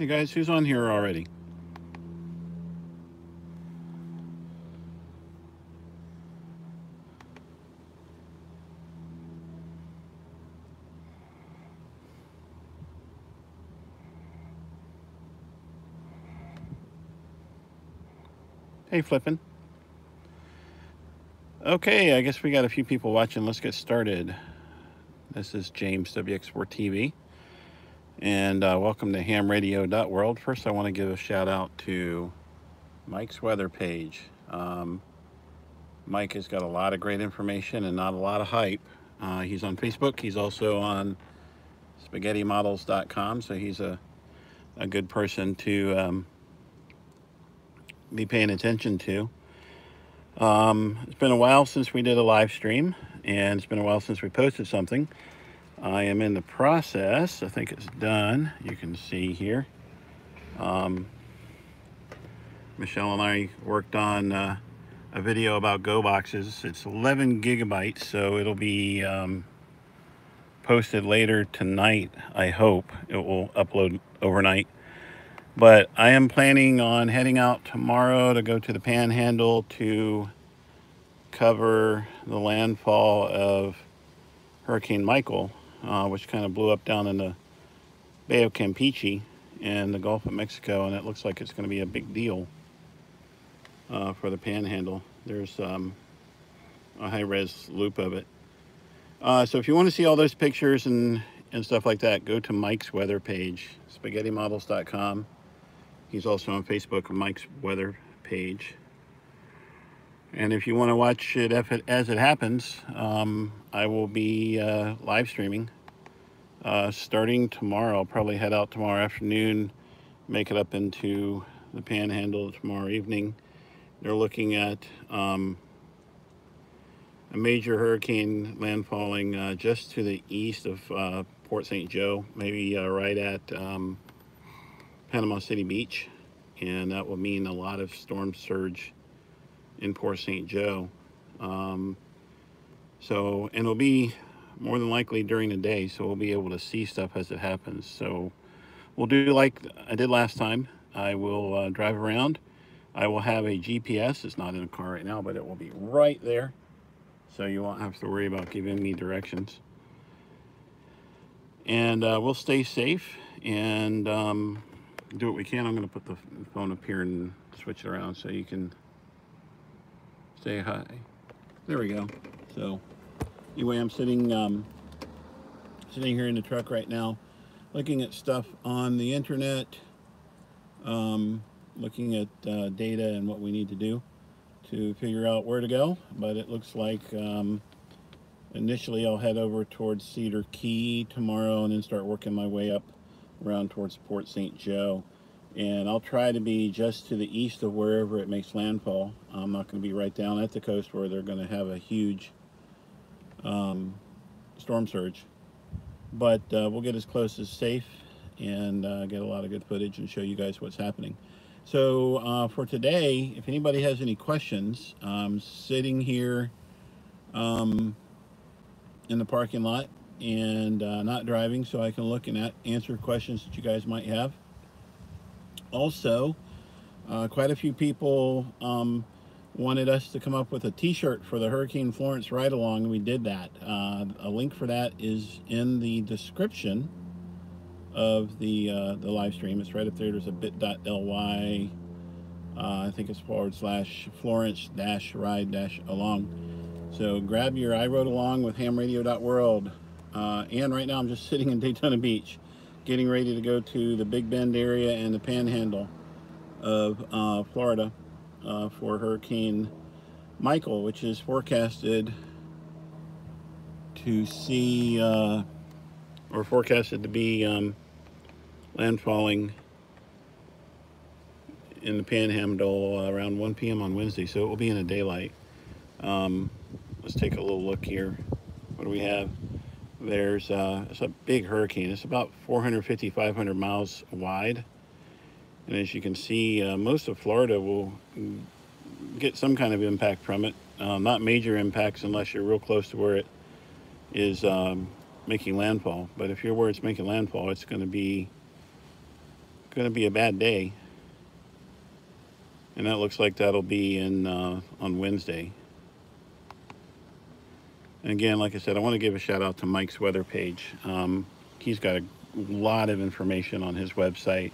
Hey guys, who's on here already? Hey, Flippin'. Okay, I guess we got a few people watching. Let's get started. This is James, WX4 TV, and welcome to HamRadio.World. First, I want to give a shout out to Mike's weather page. Mike has got a lot of great information and not a lot of hype. He's on Facebook. He's also on spaghettymodels.com, so he's a good person to be paying attention to. It's been a while since we did a live stream, and it's been a while since we posted something. I am in the process. I think it's done. You can see here. Michelle and I worked on a video about Go boxes. It's 11 gigabytes, so it'll be posted later tonight. I hope it will upload overnight. But I am planning on heading out tomorrow to go to the Panhandle to cover the landfall of Hurricane Michael, which kind of blew up down in the Bay of Campeche and the Gulf of Mexico, and it looks like it's going to be a big deal for the Panhandle. There's a high-res loop of it. So if you want to see all those pictures and stuff like that, go to Mike's weather page, spaghettymodels.com. He's also on Facebook, Mike's weather page. And if you want to watch it as it happens, I will be live streaming starting tomorrow. I'll probably head out tomorrow afternoon, make it up into the Panhandle tomorrow evening. They're looking at a major hurricane landfalling just to the east of Port St. Joe, maybe right at Panama City Beach, and that will mean a lot of storm surge in Port St. Joe. And it'll be more than likely during the day, so we'll be able to see stuff as it happens. So we'll do like I did last time. I will drive around. I will have a GPS. It's not in a car right now, but it will be right there, so you won't have to worry about giving me directions. And we'll stay safe and do what we can. I'm going to put the phone up here and switch it around so you can say hi. There we go. So anyway, I'm sitting here in the truck right now, looking at stuff on the internet, looking at data and what we need to do to figure out where to go. But it looks like initially I'll head over towards Cedar Key tomorrow and then start working my way up around towards Port St. Joe. And I'll try to be just to the east of wherever it makes landfall. I'm not going to be right down at the coast where they're going to have a huge storm surge. But we'll get as close as safe and get a lot of good footage and show you guys what's happening. So for today, if anybody has any questions, I'm sitting here in the parking lot and not driving, so I can look and answer questions that you guys might have. Also, quite a few people wanted us to come up with a t-shirt for the Hurricane Florence ride-along, and we did that. A link for that is in the description of the live stream. It's right up there. There's a bit.ly, I think it's /Florence-ride-along. So grab your I Rode Along with HamRadio.World. And right now I'm just sitting in Daytona Beach, getting ready to go to the Big Bend area and the Panhandle of Florida for Hurricane Michael, which is forecasted to see or forecasted to be landfalling in the Panhandle around 1 p.m. on Wednesday, so it will be in the daylight. Let's take a little look here. What do we have? There's it's a big hurricane. It's about 450, 500 miles wide. And as you can see, most of Florida will get some kind of impact from it. Not major impacts unless you're real close to where it is making landfall. But if you're where it's making landfall, it's going to be going to be a bad day. And that looks like that'll be in on Wednesday. And again, like I said, I want to give a shout out to Mike's weather page. He's got a lot of information on his website.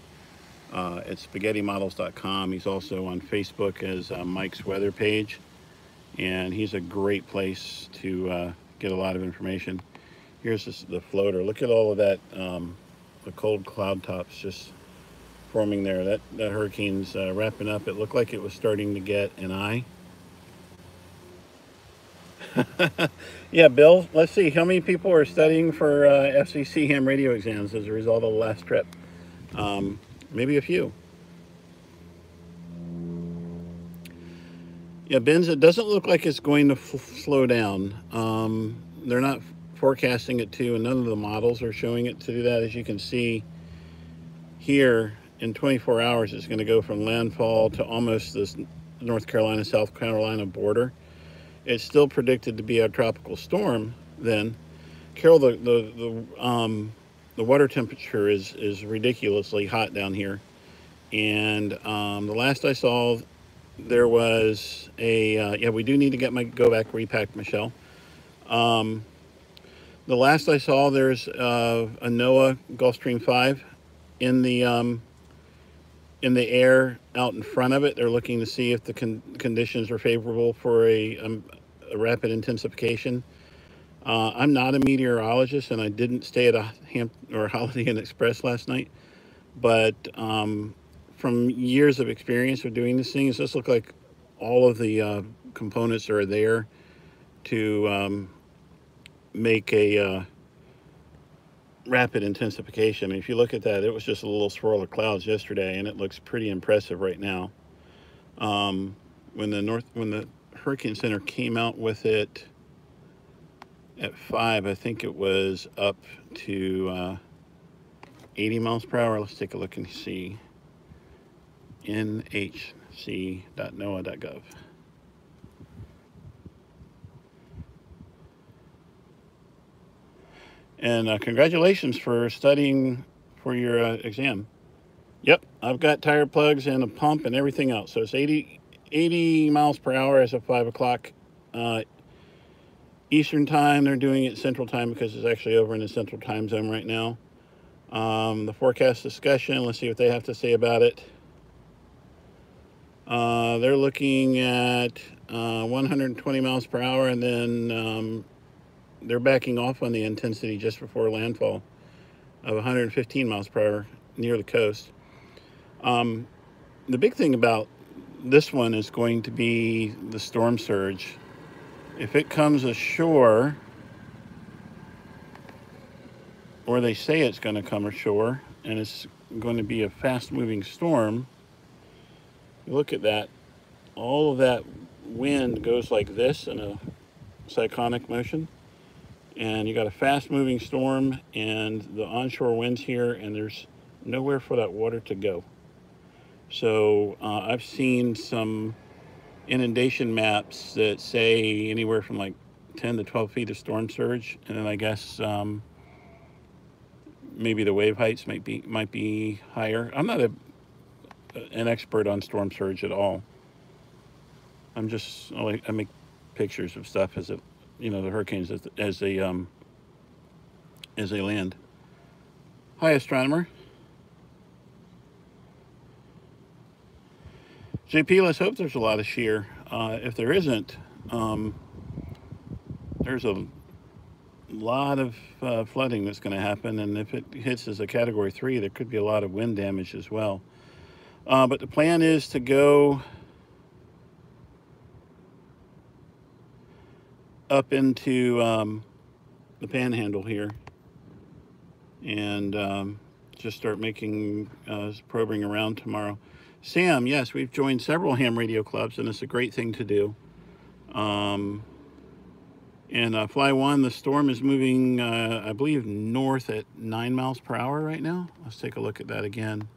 It's spaghettimodels.com. He's also on Facebook as Mike's weather page. And he's a great place to get a lot of information. Here's the floater. Look at all of that, the cold cloud tops just forming there. That hurricane's wrapping up. It looked like it was starting to get an eye. Yeah, Bill, let's see. How many people are studying for FCC ham radio exams as a result of the last trip? Maybe a few. Yeah, Benz, it doesn't look like it's going to slow down. They're not forecasting it to, and none of the models are showing it to do that. As you can see here, in 24 hours, it's going to go from landfall to almost this North Carolina, South Carolina border. It's still predicted to be a tropical storm then. Carol, the water temperature is ridiculously hot down here. And the last I saw, there was a, yeah, we do need to get my go back repacked, Michelle. The last I saw, there's a NOAA Gulfstream 5 in the air out in front of it. They're looking to see if the conditions are favorable for a rapid intensification. I'm not a meteorologist, and I didn't stay at a Holiday Inn Express last night, but from years of experience of doing these things, this looks like all of the components are there to make a rapid intensification. If you look at that, it was just a little swirl of clouds yesterday, and it looks pretty impressive right now. When the Hurricane Center came out with it at 5, I think it was up to 80 miles per hour. Let's take a look and see. nhc.noaa.gov. And congratulations for studying for your exam. Yep, I've got tire plugs and a pump and everything else. So it's 80 miles per hour as of 5 o'clock Eastern time. They're doing it Central time because it's actually over in the Central time zone right now. The forecast discussion, let's see what they have to say about it. They're looking at 120 miles per hour, and then they're backing off on the intensity just before landfall of 115 miles per hour near the coast. The big thing about this one is going to be the storm surge. If it comes ashore, or they say it's going to come ashore, and it's going to be a fast-moving storm, look at that. All of that wind goes like this in a cyclonic motion. And you got a fast-moving storm and the onshore winds here, and there's nowhere for that water to go. So I've seen some inundation maps that say anywhere from like 10 to 12 feet of storm surge, and then I guess maybe the wave heights might be higher. I'm not an expert on storm surge at all. I make pictures of stuff as it, the hurricanes as they land. Hi, astronomer. JP, let's hope there's a lot of shear. If there isn't, there's a lot of flooding that's going to happen, and if it hits as a Category 3, there could be a lot of wind damage as well. But the plan is to go up into the Panhandle here and just start making probing around tomorrow. Sam, yes, we've joined several ham radio clubs, and it's a great thing to do. And Fly 1, the storm is moving, I believe, north at 9 miles per hour right now. Let's take a look at that again.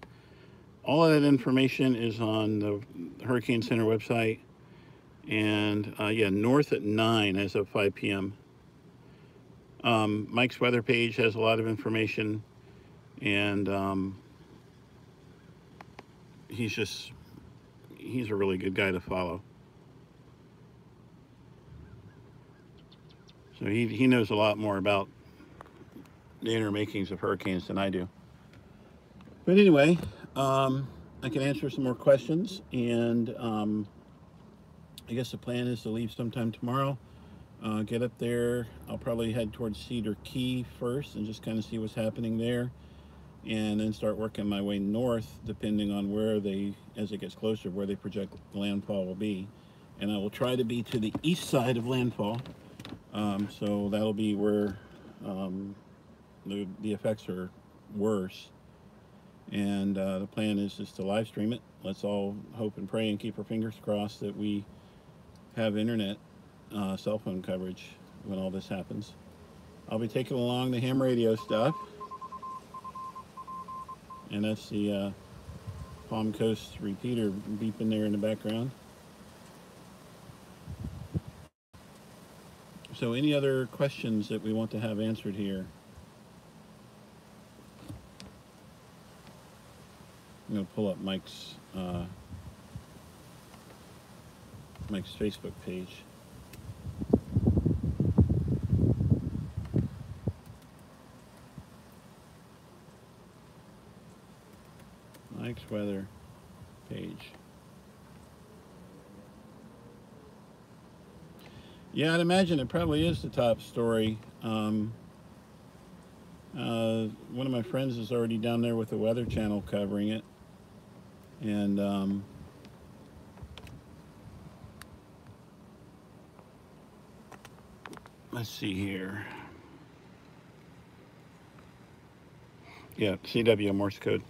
All of that information is on the Hurricane Center website. And yeah, north at 9 as of 5 p.m. Mike's weather page has a lot of information. And he's a really good guy to follow. So he knows a lot more about the inner makings of hurricanes than I do. But anyway, I can answer some more questions, and I guess the plan is to leave sometime tomorrow. Get up there. I'll probably head towards Cedar Key first and just kind of see what's happening there, and then start working my way north, depending on where they, as it gets closer, where they project landfall will be. And I will try to be to the east side of landfall, so that'll be where the effects are worse. And the plan is just to live stream it. Let's all hope and pray and keep our fingers crossed that we have internet, cell phone coverage when all this happens. I'll be taking along the ham radio stuff, and that's the Palm Coast repeater beeping there in the background. So any other questions that we want to have answered here? I'm going to pull up Mike's Facebook page. Mike's weather page. Yeah, I'd imagine it probably is the top story. One of my friends is already down there with the Weather Channel covering it. And let's see here. Yeah, CW Morse code.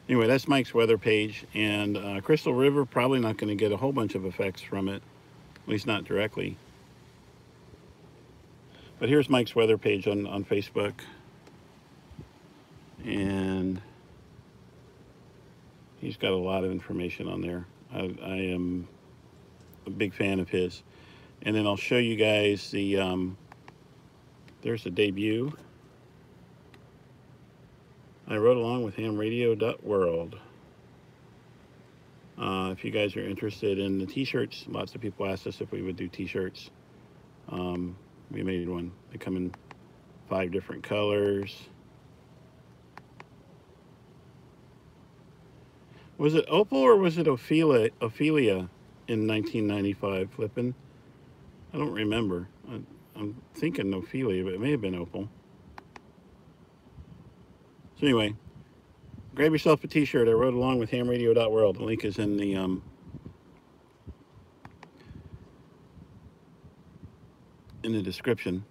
Anyway, that's Mike's weather page. And Crystal River, probably not going to get a whole bunch of effects from it, at least not directly. But here's Mike's weather page on Facebook. And he's got a lot of information on there. I am a big fan of his. And then I'll show you guys the, there's the debut. I wrote along with HamRadio.World. If you guys are interested in the t-shirts, lots of people asked us if we would do t-shirts. We made one. They come in 5 different colors. Was it Opal or was it Ophelia in 1995, Flippin'? I don't remember. I'm thinking Ophelia, but it may have been Opal. So anyway, grab yourself a t-shirt. I wrote along with HamRadio.World. The link is in the description.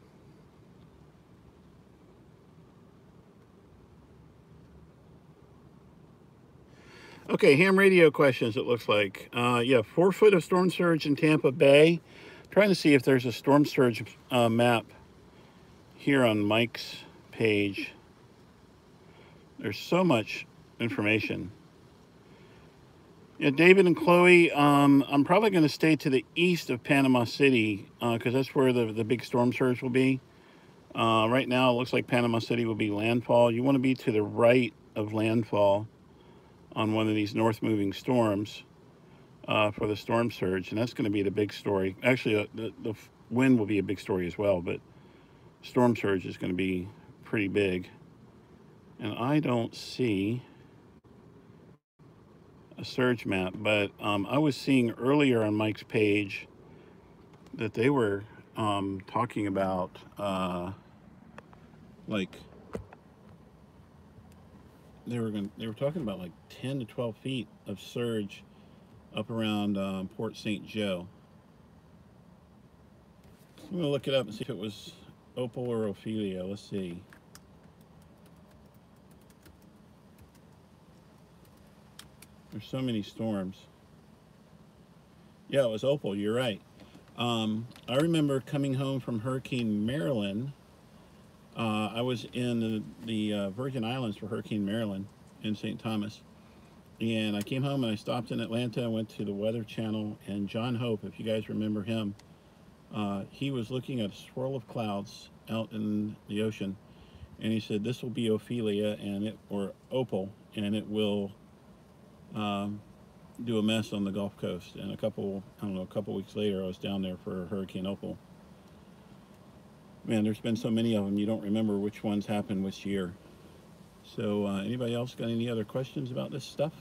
Okay, ham radio questions, it looks like. Yeah, 4 foot of storm surge in Tampa Bay. Trying to see if there's a storm surge map here on Mike's page. There's so much information. Yeah, David and Chloe, I'm probably going to stay to the east of Panama City because that's where the big storm surge will be. Right now, it looks like Panama City will be landfall. You want to be to the right of landfall on one of these north-moving storms for the storm surge, and that's going to be the big story. Actually, the wind will be a big story as well, but storm surge is going to be pretty big. And I don't see a surge map, but I was seeing earlier on Mike's page that they were talking about like they were talking about like 10 to 12 feet of surge up around Port St. Joe. I'm gonna look it up and see if it was Opal or Ophelia. Let's see. There's so many storms. Yeah, it was Opal, you're right. I remember coming home from Hurricane Marilyn. I was in the Virgin Islands for Hurricane Marilyn in St. Thomas. And I came home and I stopped in Atlanta. I went to the Weather Channel, and John Hope, if you guys remember him, he was looking at a swirl of clouds out in the ocean. And he said, this will be Ophelia or Opal, and it will do a mess on the Gulf Coast. And a couple weeks later, I was down there for Hurricane Opal. Man, there's been so many of them, you don't remember which ones happened which year. So anybody else got any other questions about this stuff?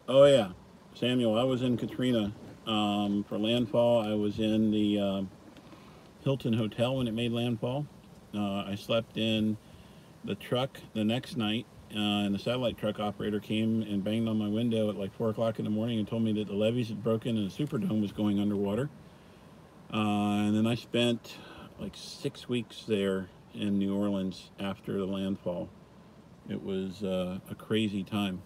Oh yeah, Samuel, I was in Katrina for landfall. I was in the Hilton Hotel when it made landfall. I slept in the truck the next night, and the satellite truck operator came and banged on my window at like 4 o'clock in the morning and told me that the levees had broken and the Superdome was going underwater. And then I spent like 6 weeks there in New Orleans after the landfall. It was a crazy time.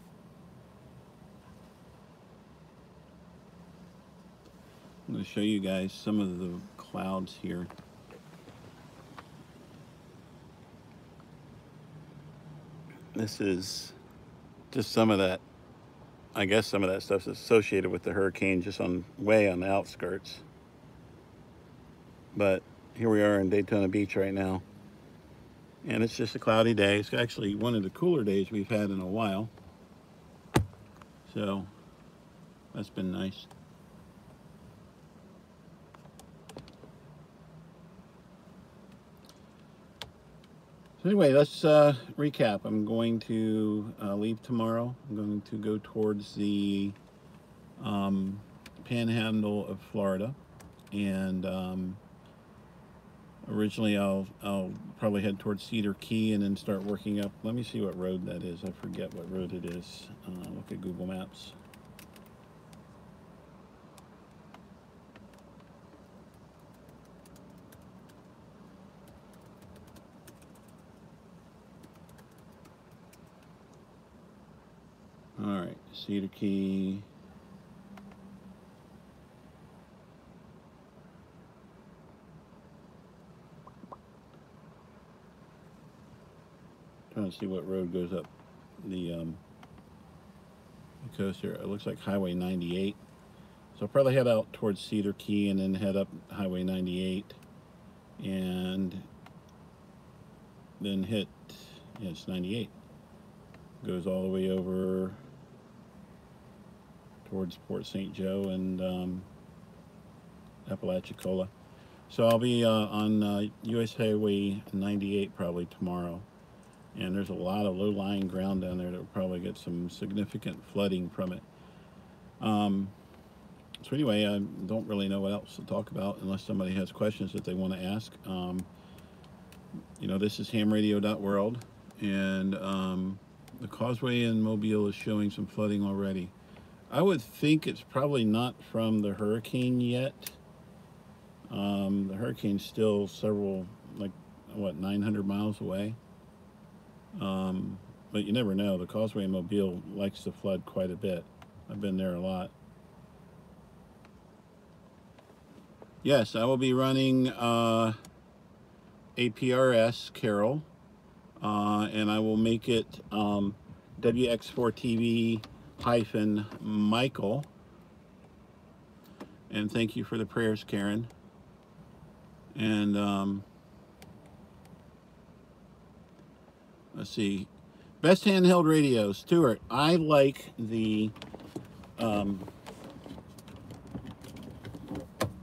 I'm going to show you guys some of the clouds here. This is just some of that, I guess some of that stuff's associated with the hurricane, just way on the outskirts. But here we are in Daytona Beach right now, and it's just a cloudy day. It's actually one of the cooler days we've had in a while, so that's been nice. So anyway, let's recap. I'm going to leave tomorrow. I'm going to go towards the Panhandle of Florida, and originally I'll probably head towards Cedar Key and then start working up. Let me see what road that is. I forget what road it is. Look at Google Maps. All right, Cedar Key. Trying to see what road goes up the coast here. It looks like Highway 98. So I'll probably head out towards Cedar Key and then head up Highway 98 and then hit, yeah, it's 98. Goes all the way over towards Port St. Joe and Apalachicola. So I'll be on US Highway 98 probably tomorrow. And there's a lot of low-lying ground down there that will probably get some significant flooding from it. So anyway, I don't really know what else to talk about unless somebody has questions that they want to ask. You know, this is HamRadio.World, and the causeway in Mobile is showing some flooding already. I would think it's probably not from the hurricane yet. The hurricane's still several, like, what, 900 miles away? But you never know. The causeway in Mobile likes to flood quite a bit. I've been there a lot. Yes, I will be running a PRS Carol, and I will make it WX4TV Michael. And thank you for the prayers, Karen. And let's see, best handheld radio, Stuart. I like the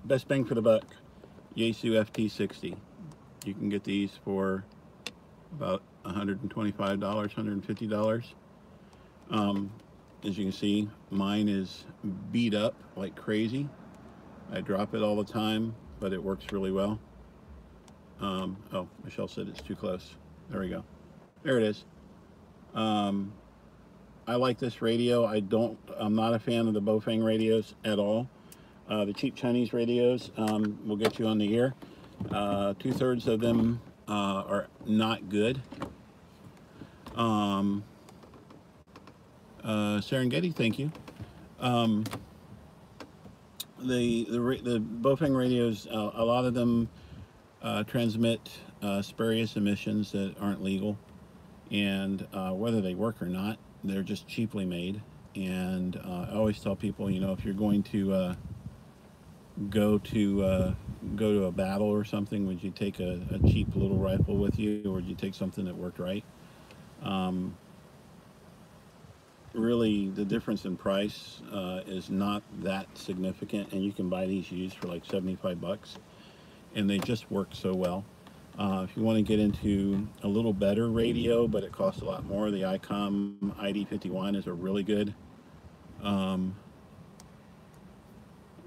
best bang for the buck Yaesu FT60. You can get these for about $125, $150. As you can see, mine is beat up like crazy. I drop it all the time, but it works really well. Oh, Michelle said it's too close. There we go. There it is. I like this radio. I'm not a fan of the Bofang radios at all. The cheap Chinese radios will get you on the air. 2/3 of them are not good. Serengeti, thank you. The Bofang radios, a lot of them transmit spurious emissions that aren't legal, and whether they work or not, they're just cheaply made. And I always tell people, you know, if you're going to go to a battle or something, would you take a cheap little rifle with you, or would you take something that worked right? Um, Really, the difference in price is not that significant, and you can buy these used for like 75 bucks, and they just work so well. If you want to get into a little better radio, but it costs a lot more, the ICOM ID51 is a really good. Um,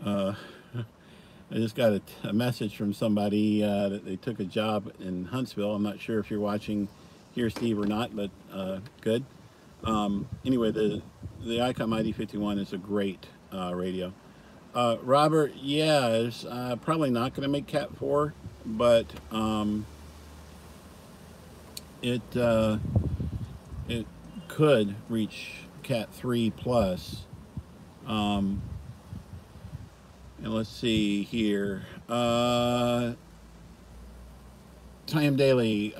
uh, I just got a message from somebody that they took a job in Huntsville. I'm not sure if you're watching here, Steve, or not, but good. Anyway, the ICOM ID51 is a great radio. Robert, yeah, it's probably not going to make Cat 4, but it it could reach Cat 3 plus. Um, and let's see here. Time Daily.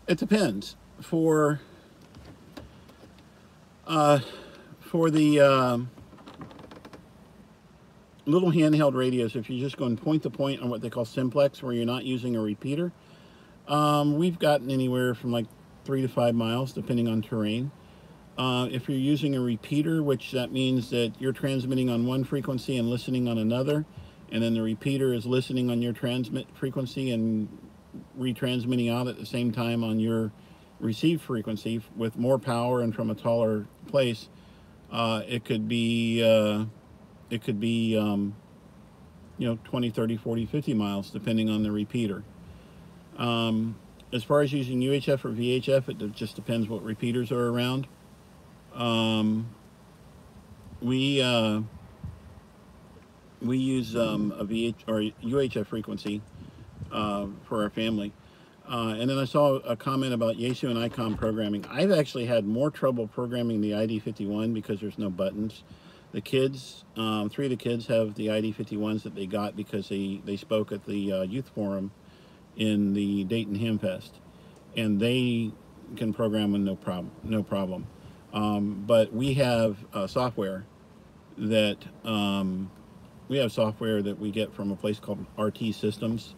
It depends. Uh, for the little handheld radios, if you're just going point to point on what they call simplex, where you're not using a repeater, we've gotten anywhere from like 3 to 5 miles, depending on terrain. If you're using a repeater, which that means that you're transmitting on one frequency and listening on another, and then the repeater is listening on your transmit frequency and retransmitting out at the same time on your receive frequency with more power and from a taller place, it could be 20, 30, 40, 50 miles depending on the repeater. As far as using UHF or VHF, it just depends what repeaters are around. We use a VH or UHF frequency for our family. And then I saw a comment about Yaesu and ICOM programming. I've actually had more trouble programming the ID51 because there's no buttons. The kids, 3 of the kids have the ID51s that they got because they spoke at the youth forum in the Dayton Hamfest, and they can program with no problem. But we have software that we get from a place called RT Systems.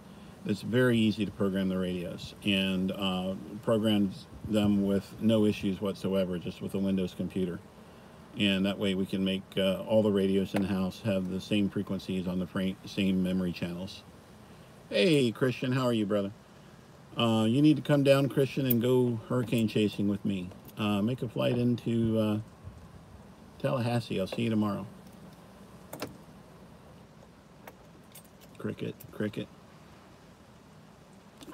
It's very easy to program the radios, and programs them with no issues whatsoever, just with a Windows computer. And that way we can make all the radios in-house have the same frequencies on the same memory channels. Hey, Christian, how are you, brother? You need to come down, Christian, and go hurricane chasing with me. Make a flight into Tallahassee. I'll see you tomorrow. Cricket, cricket.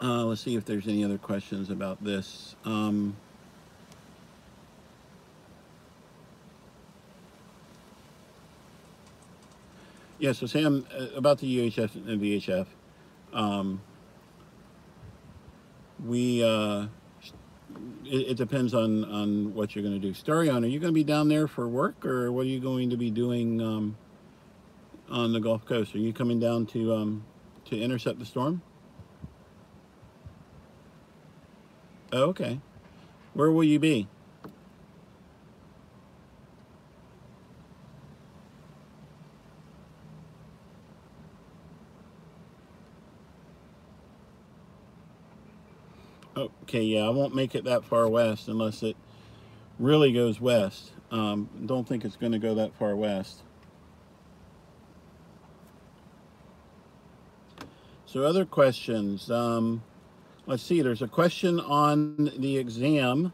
Let's see if there's any other questions about this. Yeah, so Sam, about the UHF and VHF, it depends on what you're going to do. Starion, are you going to be down there for work, or what are you going to be doing on the Gulf Coast? Are you coming down to intercept the storm? Oh, okay. Where will you be? Okay, yeah, I won't make it that far west unless it really goes west. Don't think it's going to go that far west. So other questions. Let's see, there's a question on the exam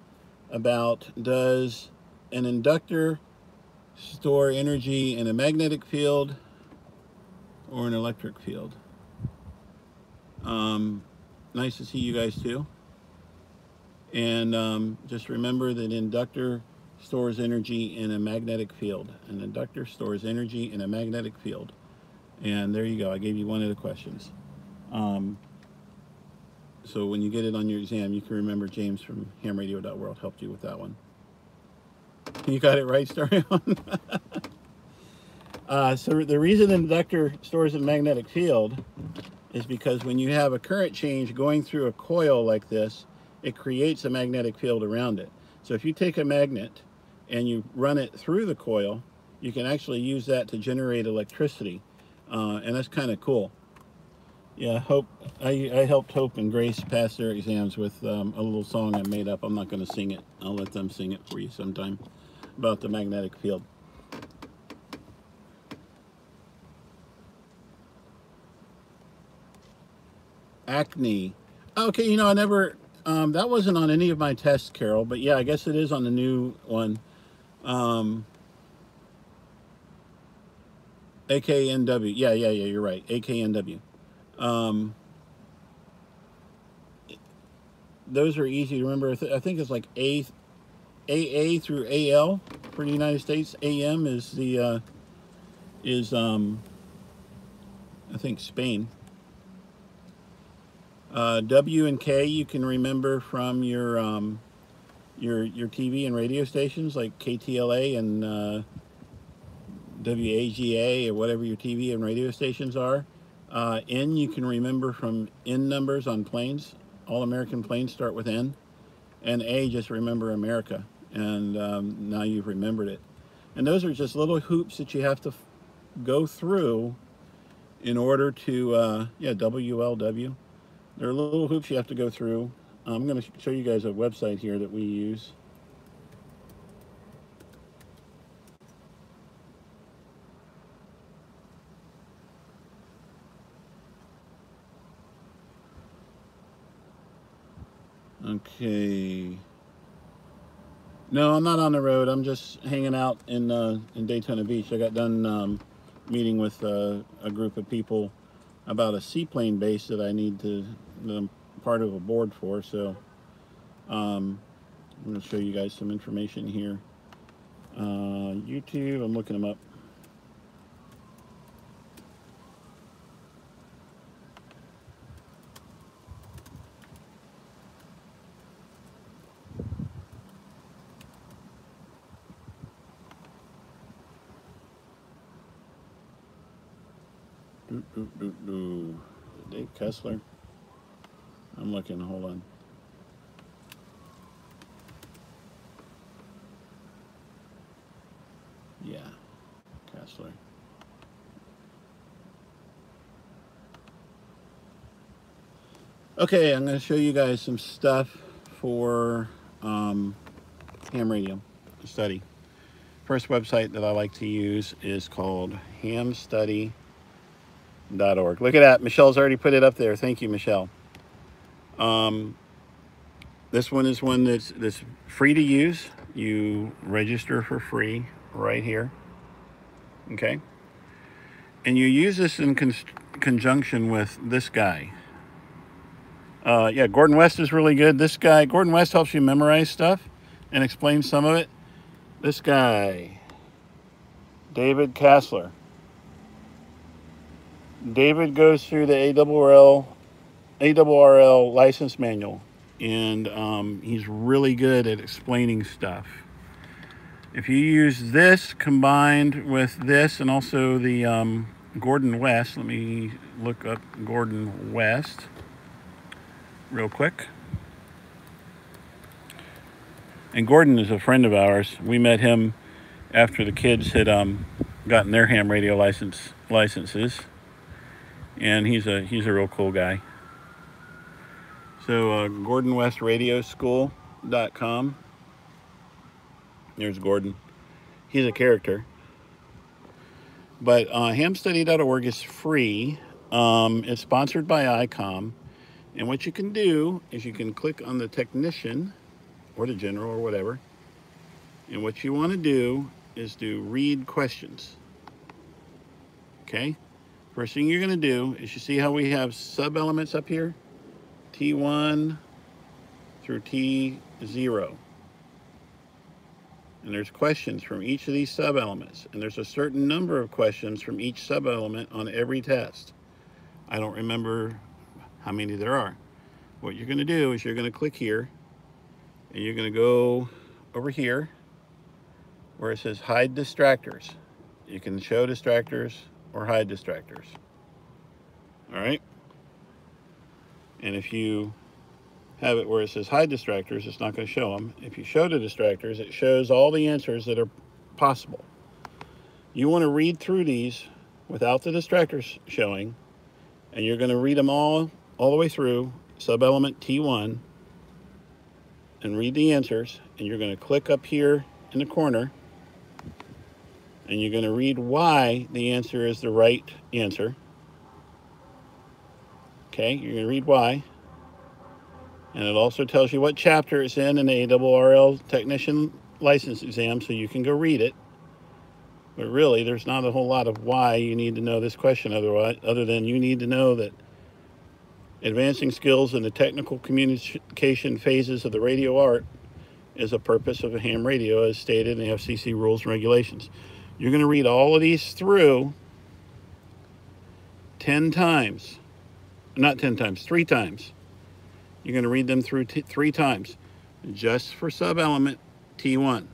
about, does an inductor store energy in a magnetic field or an electric field? Nice to see you guys too. And just remember that inductor stores energy in a magnetic field. An inductor stores energy in a magnetic field. And there you go, I gave you one of the questions. So when you get it on your exam, you can remember James from HamRadio.World helped you with that one. You got it right, Starion? So the reason an inductor stores a magnetic field is because when you have a current change going through a coil like this, it creates a magnetic field around it. So if you take a magnet and you run it through the coil, you can actually use that to generate electricity. and that's kind of cool. Yeah, Hope. I helped Hope and Grace pass their exams with a little song I made up. I'm not going to sing it. I'll let them sing it for you sometime about the magnetic field. Acne. Okay, you know, I never, that wasn't on any of my tests, Carol, but yeah, I guess it is on the new one. AKNW. Yeah, you're right. AKNW. Those are easy to remember. I think it's like AA through AL for the United States. AM is the, I think Spain. W and K you can remember from your TV and radio stations like KTLA and WAGA or whatever your TV and radio stations are. N you can remember from N numbers on planes. All American planes start with N. And A, just remember America. And now you've remembered it. And those are just little hoops that you have to go through in order to, yeah, WLW. There are little hoops you have to go through. I'm going to show you guys a website here that we use. Okay. No, I'm not on the road. I'm just hanging out in Daytona Beach. I got done meeting with a group of people about a seaplane base that I need to, that I'm part of a board for. So I'm going to show you guys some information here. YouTube, I'm looking them up. Dave Kessler. I'm looking, hold on. Yeah, Kessler. Okay, I'm going to show you guys some stuff for ham radio study. First website that I like to use is called hamstudy.org. Look at that. Michelle's already put it up there. Thank you, Michelle. This one is one that's free to use. You register for free right here. Okay. And you use this in conjunction with this guy. Yeah, Gordon West is really good. This guy, Gordon West, helps you memorize stuff and explain some of it. This guy, David Kassler. David goes through the ARRL license manual, and he's really good at explaining stuff. If you use this combined with this and also the Gordon West, let me look up Gordon West real quick. And Gordon is a friend of ours. We met him after the kids had gotten their ham radio licenses. And he's a real cool guy. So GordonWestRadioschool.com. There's Gordon. He's a character. But hamstudy.org is free. It's sponsored by ICOM. And what you can do is you can click on the technician or the general or whatever. And what you want to do is do read questions. Okay? First thing you're going to do is you see how we have sub-elements up here? T1 through T0. And there's questions from each of these sub-elements. And there's a certain number of questions from each sub-element on every test. I don't remember how many there are. What you're going to do is you're going to click here. And you're going to go over here where it says hide distractors. You can show distractors or hide distractors. All right. And if you have it where it says hide distractors, it's not going to show them. If you show the distractors, it shows all the answers that are possible. You want to read through these without the distractors showing, and you're going to read them all the way through, subelement T1, and read the answers, and you're going to click up here in the corner, and you're going to read why the answer is the right answer. Okay, you're going to read why. And it also tells you what chapter it's in the ARRL technician license exam, so you can go read it. But really, there's not a whole lot of why you need to know this question other than you need to know that advancing skills in the technical communication phases of the radio art is a purpose of a ham radio as stated in the FCC rules and regulations. You're going to read all of these through 10 times. Not 10 times, 3 times. You're going to read them through 3 times just for subelement T1.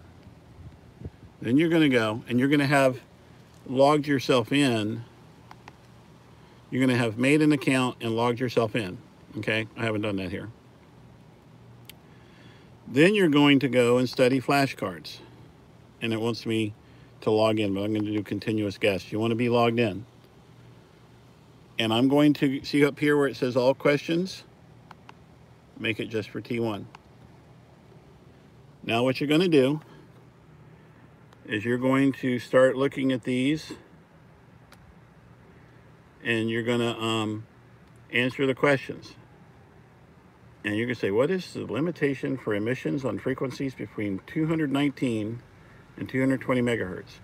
Then you're going to go and you're going to have logged yourself in. You're going to have made an account and logged yourself in. Okay, I haven't done that here. Then you're going to go and study flashcards. And it wants me to log in, but I'm going to do continuous guest. You want to be logged in. And I'm going to see up here where it says all questions. Make it just for T1. Now what you're going to do is you're going to start looking at these, and you're going to answer the questions. And you're going to say, what is the limitation for emissions on frequencies between 219 and 220 megahertz?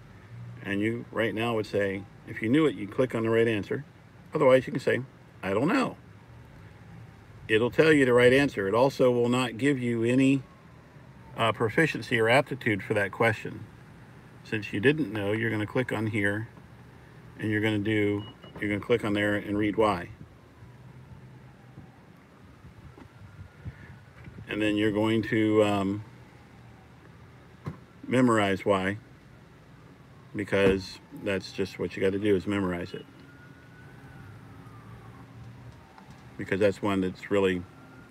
And you right now would say, if you knew it, you'd click on the right answer. Otherwise, you can say, I don't know. It'll tell you the right answer. It also will not give you any proficiency or aptitude for that question. Since you didn't know, you're going to click on here, and you're going to click on there and read why. And then you're going to memorize why, because that's just what you got to do is memorize it. Because that's one that's really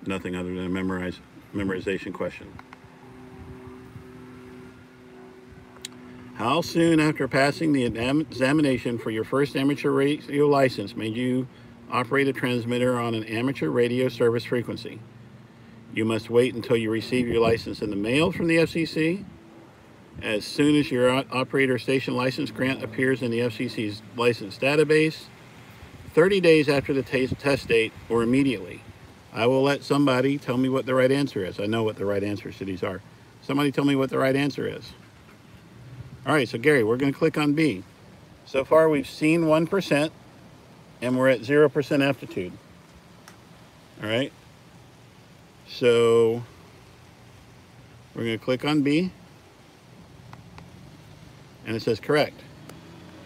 nothing other than a memorization question. How soon after passing the examination for your first amateur radio license made you operate a transmitter on an amateur radio service frequency? You must wait until you receive your license in the mail from the FCC. As soon as your operator station license grant appears in the FCC's license database, 30 days after the test date, or immediately. I will let somebody tell me what the right answer is. I know what the right answers to these are. Somebody tell me what the right answer is. All right, so Gary, we're going to click on B. So far, we've seen 1%, and we're at 0% aptitude. All right. So we're going to click on B, and it says correct.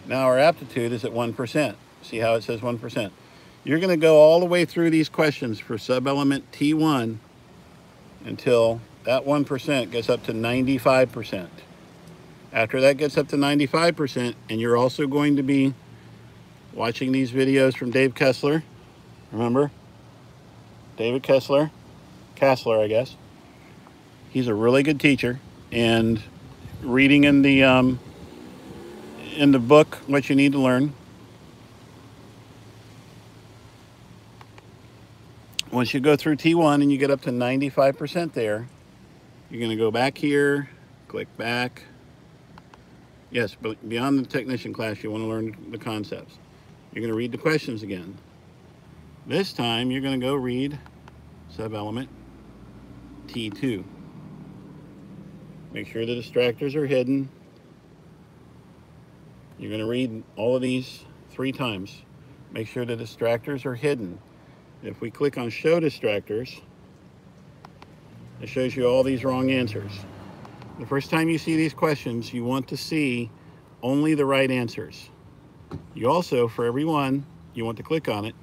Now our aptitude is at 1%. See how it says 1%. You're going to go all the way through these questions for subelement T1 until that 1% gets up to 95%. After that gets up to 95%, and you're also going to be watching these videos from Dave Kessler. Remember? David Kessler, I guess. He's a really good teacher, and reading in the book what you need to learn. Once you go through T1 and you get up to 95% there, you're going to go back here, click back. Yes, but beyond the technician class, you want to learn the concepts. You're going to read the questions again. This time, you're going to go read subelement T2. Make sure the distractors are hidden. You're going to read all of these 3 times. Make sure the distractors are hidden. If we click on show distractors, it shows you all these wrong answers. The first time you see these questions, you want to see only the right answers. You also, for every one, you want to click on it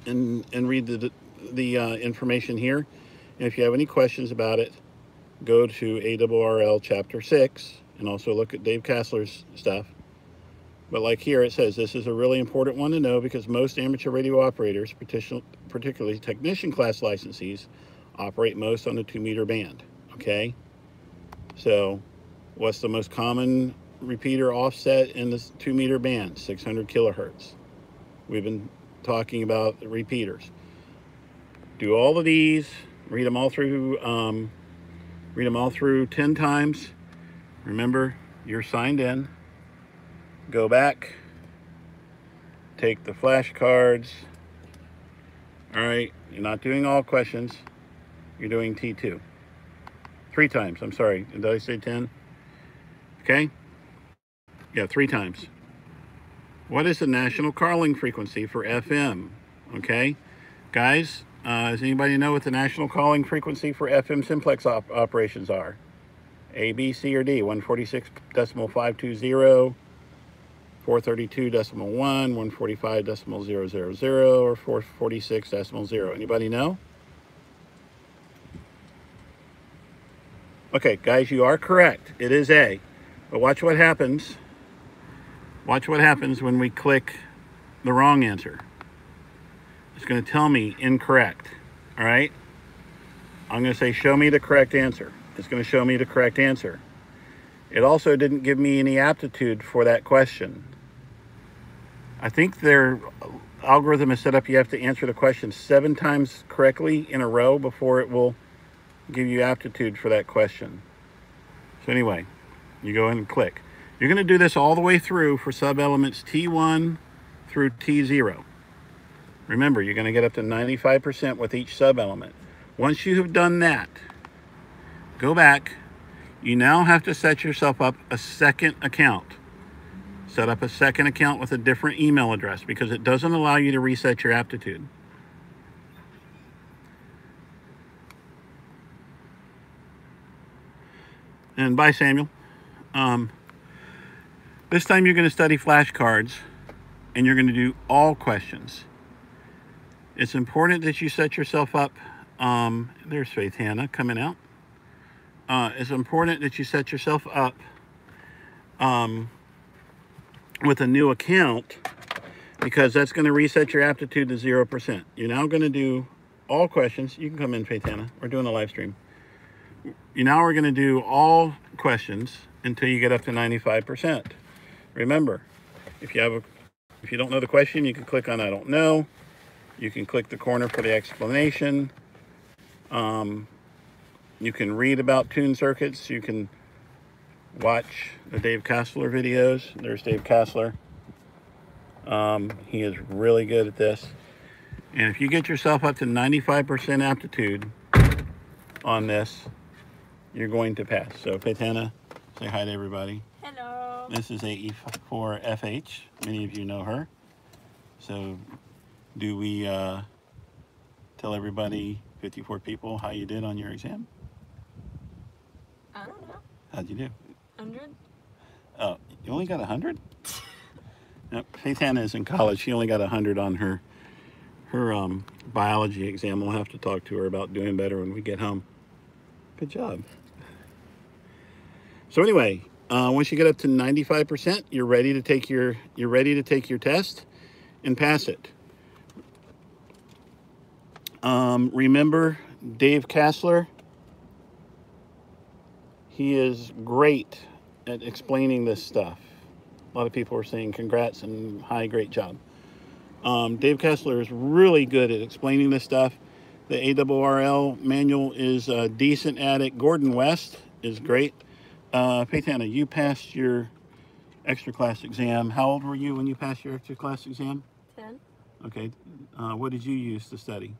and read the information here. And if you have any questions about it, go to ARRL Chapter 6 and also look at Dave Kessler's stuff. But like here, it says this is a really important one to know because most amateur radio operators, particularly technician class licensees, operate most on the 2-meter band. Okay? So what's the most common repeater offset in the 2-meter band, 600 kilohertz. We've been talking about the repeaters. Do all of these, read them all through 10 times. Remember, you're signed in. Go back, take the flashcards. All right, you're not doing all questions. You're doing T2. 3 times, I'm sorry. Did I say 10? Okay? Yeah, 3 times. What is the national calling frequency for FM? Okay? Guys, does anybody know what the national calling frequency for FM simplex operations are? A, B, C, or D? 146.520, 432.1, 145.000, or 446.0. Anybody know? Okay, guys, you are correct. It is A. But watch what happens. Watch what happens when we click the wrong answer. It's going to tell me incorrect. All right? I'm going to say, show me the correct answer. It's going to show me the correct answer. It also didn't give me any aptitude for that question. I think their algorithm is set up, you have to answer the question 7 times correctly in a row before it will give you aptitude for that question. So anyway, you go in and click. You're going to do this all the way through for sub-elements T1 through T0. Remember, you're going to get up to 95% with each sub-element. Once you have done that, go back. You now have to set yourself up a second account. Set up a second account with a different email address because it doesn't allow you to reset your aptitude. And bye, Samuel. This time you're going to study flashcards and you're going to do all questions. It's important that you set yourself up. There's Faith Hannah coming out. It's important that you set yourself up with a new account because that's going to reset your aptitude to 0%. You're now going to do all questions. You can come in, Faith Hannah. We're doing a live stream. Now we're going to do all questions until you get up to 95%. Remember, if you don't know the question, you can click on I don't know. You can click the corner for the explanation. You can read about tune circuits. You can watch the Dave Kassler videos. There's Dave Kassler. He is really good at this. And if you get yourself up to 95% aptitude on this, you're going to pass. So, Faith Hannah, say hi to everybody. Hello. This is AE4FH. Many of you know her. So, do we tell everybody, 54 people, how you did on your exam? I don't know. How'd you do? 100? Oh, you only got 100? Nope. Faith Hannah is in college. She only got 100 on her biology exam. We'll have to talk to her about doing better when we get home. Good job. So anyway, once you get up to 95%, you're ready to take your test and pass it. Remember Dave Kassler? He is great at explaining this stuff. A lot of people are saying congrats and hi, great job. Dave Kassler is really good at explaining this stuff. The ARRL manual is decent at it. Gordon West is great. Faith Hannah, you passed your extra class exam. How old were you when you passed your extra class exam? 10. Okay. What did you use to study?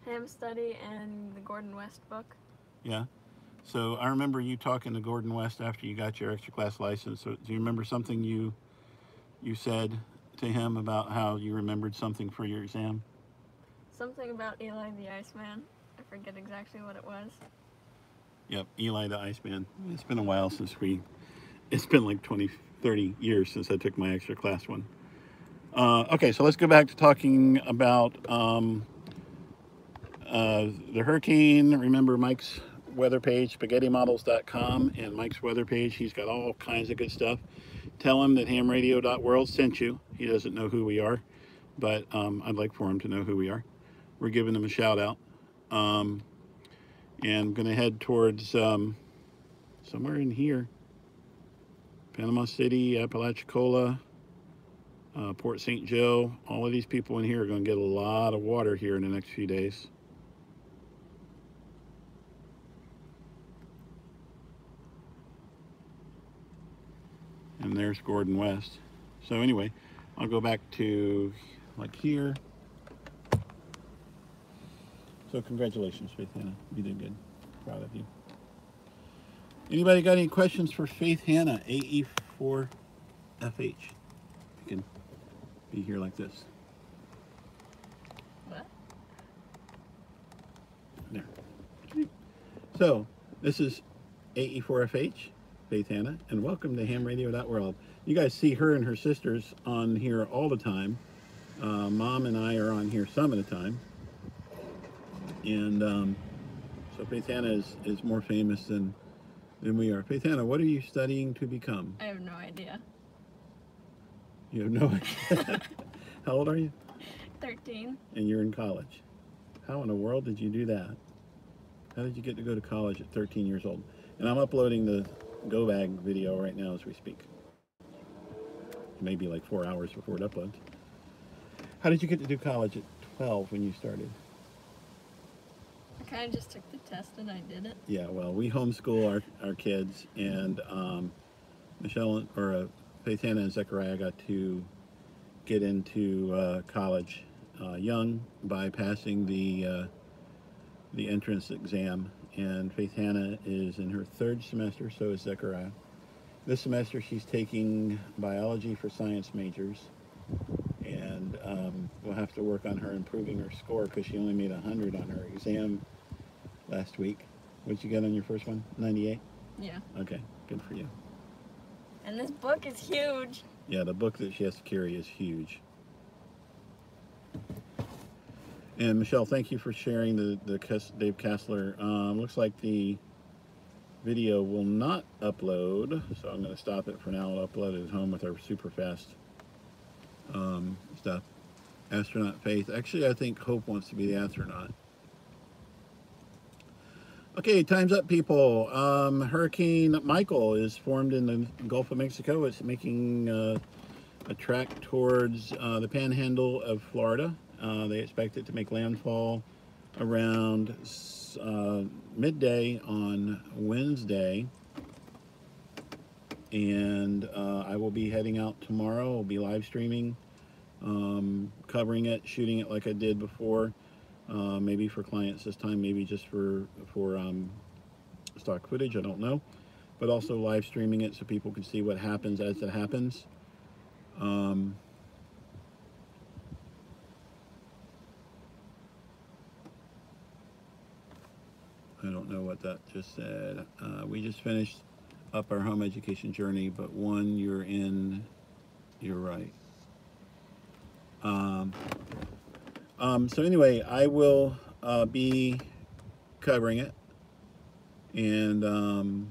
Ham study and the Gordon West book. Yeah. So I remember you talking to Gordon West after you got your extra class license. So do you remember something you said to him about how you remembered something for your exam? Something about Eli the Iceman. I forget exactly what it was. Yep, Eli the Iceman. It's been a while since it's been like 20, 30 years since I took my extra class one. Okay, so let's go back to talking about the hurricane. Remember Mike's weather page, spaghettymodels.com, and Mike's weather page. He's got all kinds of good stuff. Tell him that HamRadio.World sent you. He doesn't know who we are, but I'd like for him to know who we are. We're giving him a shout out. And I'm going to head towards somewhere in here. Panama City, Apalachicola, Port St. Joe. All of these people in here are going to get a lot of water here in the next few days. And there's Gordon West. So anyway, I'll go back to like here. So congratulations, Faith Hannah. You did good. Proud of you. Anybody got any questions for Faith Hannah, AE4FH? You can be here like this. What? There. So, this is AE4FH, Faith Hannah, and welcome to HamRadio.World. You guys see her and her sisters on here all the time. Mom and I are on here some of the time. And so Faith Hannah is more famous than we are. Faith Hannah, what are you studying to become? I have no idea. You have no idea? How old are you? 13. And you're in college. How in the world did you do that? How did you get to go to college at 13 years old? And I'm uploading the Go Bag video right now as we speak. Maybe like 4 hours before it uploads. How did you get to do college at 12 when you started? I kind of just took the test and I did it. Yeah, well, we homeschool our kids, and Michelle, or Faith Hannah and Zechariah got to get into college young by passing the entrance exam. And Faith Hannah is in her 3rd semester, so is Zechariah. This semester she's taking biology for science majors, and we'll have to work on her improving her score because she only made 100 on her exam last week. What'd you get on your first one? 98? Yeah. Okay, good for you. And this book is huge. Yeah, the book that she has to carry is huge. And Michelle, thank you for sharing the Dave Kassler. Looks like the video will not upload, so I'm going to stop it for now. I'll upload it at home with our super fast stuff. Astronaut Faith. Actually, I think Hope wants to be the astronaut. Okay, time's up, people. Hurricane Michael is formed in the Gulf of Mexico. It's making a track towards the Panhandle of Florida. They expect it to make landfall around midday on Wednesday. And I will be heading out tomorrow. I'll be live streaming, covering it, shooting it like I did before. Maybe for clients this time, maybe just for stock footage, I don't know. But also live streaming it so people can see what happens as it happens. I don't know what that just said. We just finished up our home education journey, but one you're in, you're right. So anyway, I will be covering it, and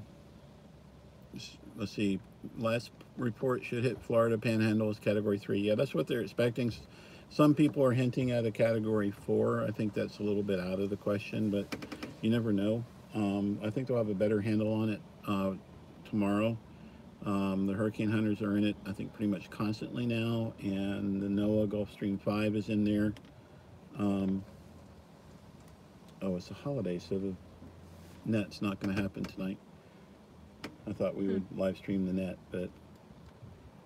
let's see, last report should hit Florida Panhandle as Category 3. Yeah, that's what they're expecting. Some people are hinting at a Category 4. I think that's a little bit out of the question, but you never know. I think they'll have a better handle on it tomorrow. The hurricane hunters are in it, I think, pretty much constantly now, and the NOAA Gulf Stream 5 is in there. Oh, it's a holiday, so the net's not going to happen tonight. I thought we would live stream the net, but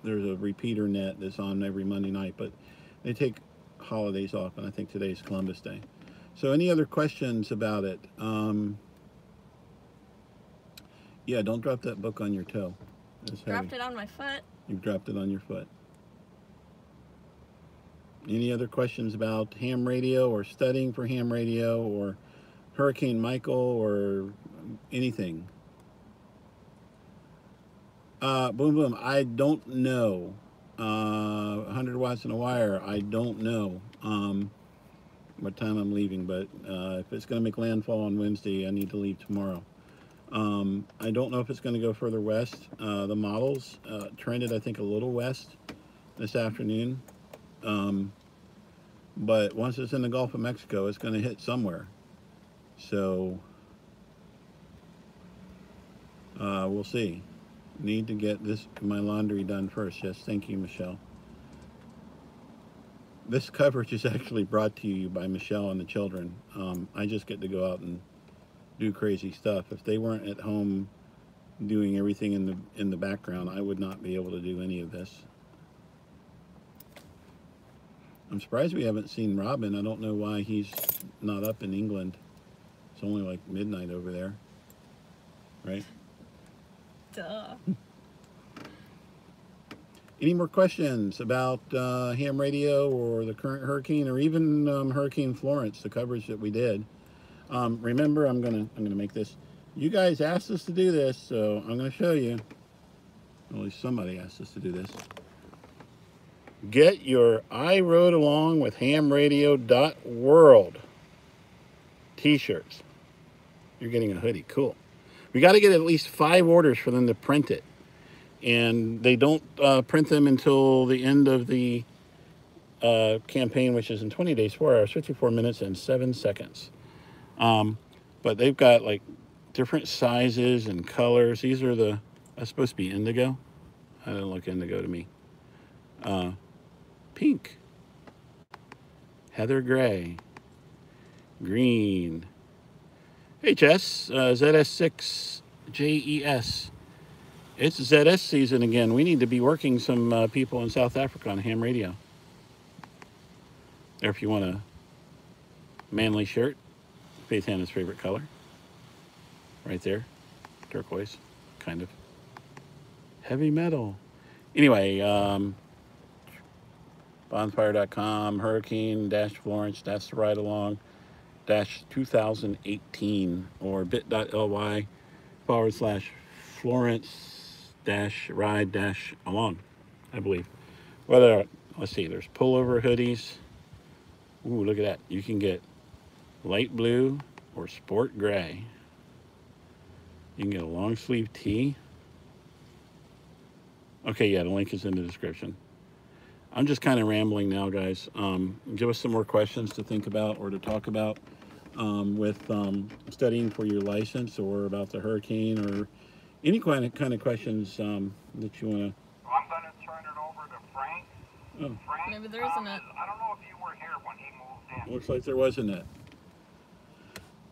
there's a repeater net that's on every Monday night, but they take holidays off, and I think today's Columbus Day. So any other questions about it? Yeah, don't drop that book on your toe. Dropped it on my foot. You've dropped it on your foot. Any other questions about ham radio or studying for ham radio or Hurricane Michael or anything? Boom Boom, I don't know. 100 watts in a wire, I don't know what time I'm leaving, but if it's going to make landfall on Wednesday, I need to leave tomorrow. I don't know if it's going to go further west. The models trended, I think, a little west this afternoon. But once it's in the Gulf of Mexico, it's going to hit somewhere. So we'll see. Need to get my laundry done first. Yes, thank you, Michelle. This coverage is actually brought to you by Michelle and the children. I just get to go out and do crazy stuff. If they weren't at home doing everything in the background, I would not be able to do any of this. I'm surprised we haven't seen Robin. I don't know why he's not up in England. It's only like midnight over there, right? Duh. Any more questions about ham radio or the current hurricane, or even Hurricane Florence, the coverage that we did? Remember, I'm gonna make this. You guys asked us to do this, so I'm gonna show you. At least somebody asked us to do this. Get your I Rode Along with HamRadio.World t-shirts. You're getting a hoodie. Cool. We got to get at least 5 orders for them to print it. And they don't print them until the end of the campaign, which is in 20 days, 4 hours, 54 minutes, and 7 seconds. But they've got like different sizes and colors. These are that's supposed to be indigo. I don't look indigo to me. Pink, heather gray, green, HS, ZS6JES. It's ZS season again. We need to be working some people in South Africa on ham radio. Or if you want a manly shirt, Faith Hannah's favorite color. Right there, turquoise, kind of. Heavy metal. Anyway, bonfire.com, Hurricane-Florence, that's the ride along, -2018, or bit.ly/Florence-ride-along, I believe. Whether, let's see, there's pullover hoodies. Ooh, look at that. You can get light blue or sport gray. You can get a long sleeve tee. Okay, yeah, the link is in the description. I'm just kind of rambling now, guys. Give us some more questions to think about or to talk about with studying for your license, or about the hurricane, or any kind of questions that you want to. I'm going to turn it over to Frank. Oh. Frank, maybe there isn't it. I don't know if you were here when he moved in. Looks like there wasn't it.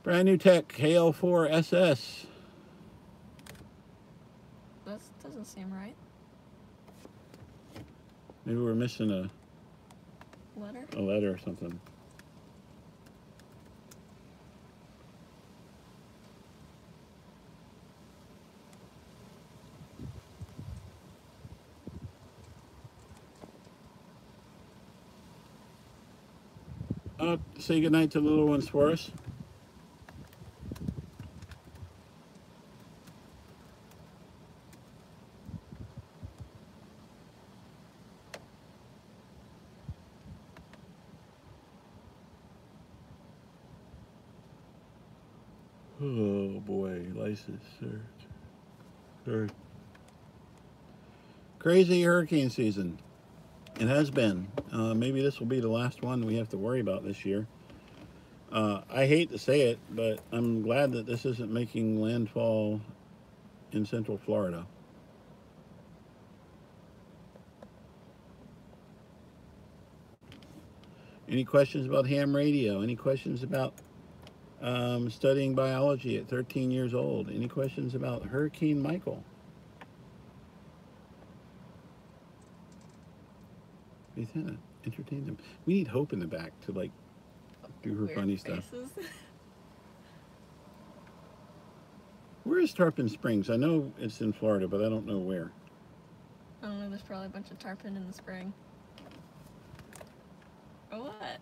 Brand new tech, KL4SS. That doesn't seem right. Maybe we're missing a letter or something. Say goodnight to the little ones for us. Oh boy, license search. Crazy hurricane season. It has been. Maybe this will be the last one we have to worry about this year. I hate to say it, but I'm glad that this isn't making landfall in Central Florida. Any questions about ham radio? Any questions about studying biology at 13 years old? Any questions about Hurricane Michael? Entertain them. We need Hope in the back to like do her funny stuff. Where is Tarpon Springs? I know it's in Florida, but I don't know where. I don't know, there's probably a bunch of tarpon in the spring. Or what?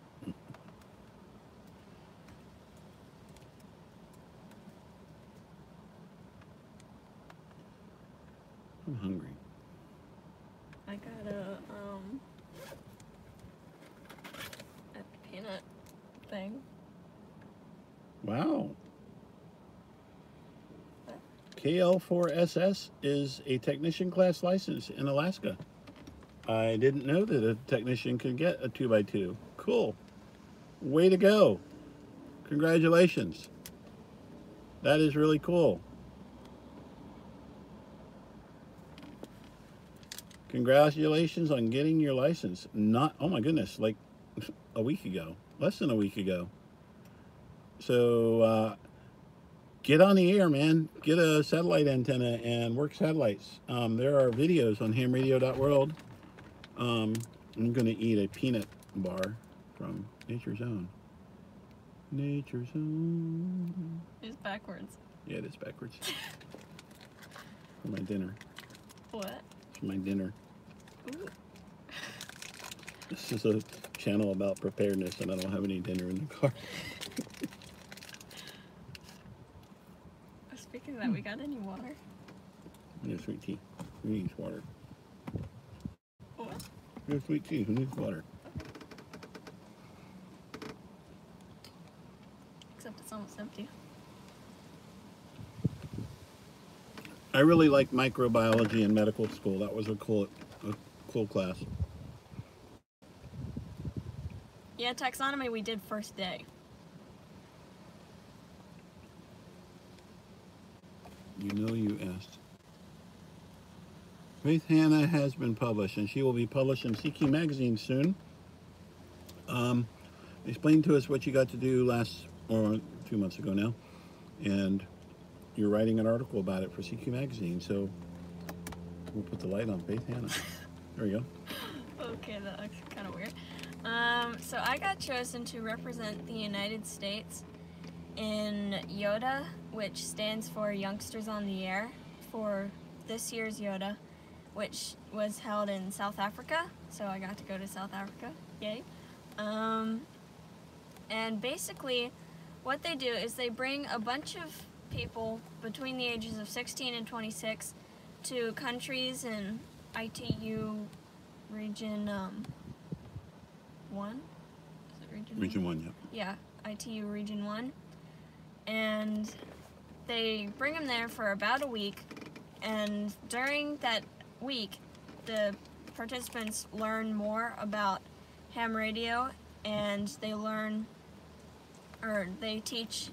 I'm hungry. I got a peanut thing. Wow. KL4SS is a technician class license in Alaska. I didn't know that a technician could get a 2x2. Cool. Way to go. Congratulations. That is really cool. Congratulations on getting your license. Not, oh my goodness, like a week ago, less than a week ago. So get on the air, man. Get a satellite antenna and work satellites. There are videos on HamRadio.World. I'm going to eat a peanut bar from Nature's Own. Nature's Own. It's backwards. Yeah, it is backwards. For my dinner. What? For my dinner. Ooh. This is a channel about preparedness, and I don't have any dinner in the car. Speaking of that, we got any water? No sweet tea. Who needs water? What? No sweet tea. Who needs water? Except it's almost empty. I really liked microbiology in medical school. That was a cool class. Yeah, taxonomy we did first day. You know you asked. Faith Hannah has been published, and she will be published in CQ magazine soon. Explain to us what you got to do 2 months ago now, and you're writing an article about it for CQ magazine. So we'll put the light on Faith Hannah. There we go. Okay, that looks kind of weird. So I got chosen to represent the United States in YODA, which stands for Youngsters on the Air, for this year's YODA, which was held in South Africa. So I got to go to South Africa. Yay. And basically what they do is they bring a bunch of people between the ages of 16 and 26 to countries in ITU region 1? Is it region 1? Region 1, yeah. Yeah, ITU region 1. And they bring them there for about a week, and during that week the participants learn more about ham radio, and they teach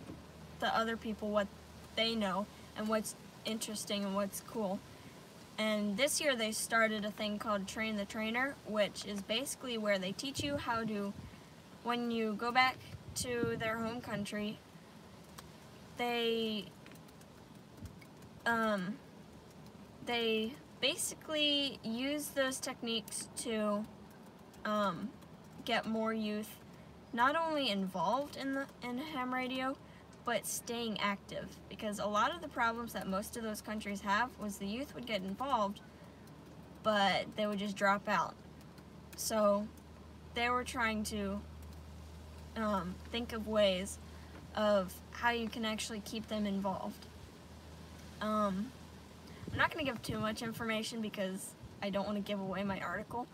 the other people what they know and what's interesting and what's cool. And this year they started a thing called Train the Trainer, which is basically where they teach you how to, when you go back to their home country, they basically use those techniques to get more youth not only involved in ham radio, but staying active, because a lot of the problems that most of those countries have was the youth would get involved, but they would just drop out. So they were trying to think of ways of how you can actually keep them involved. I'm not going to give too much information because I don't want to give away my article,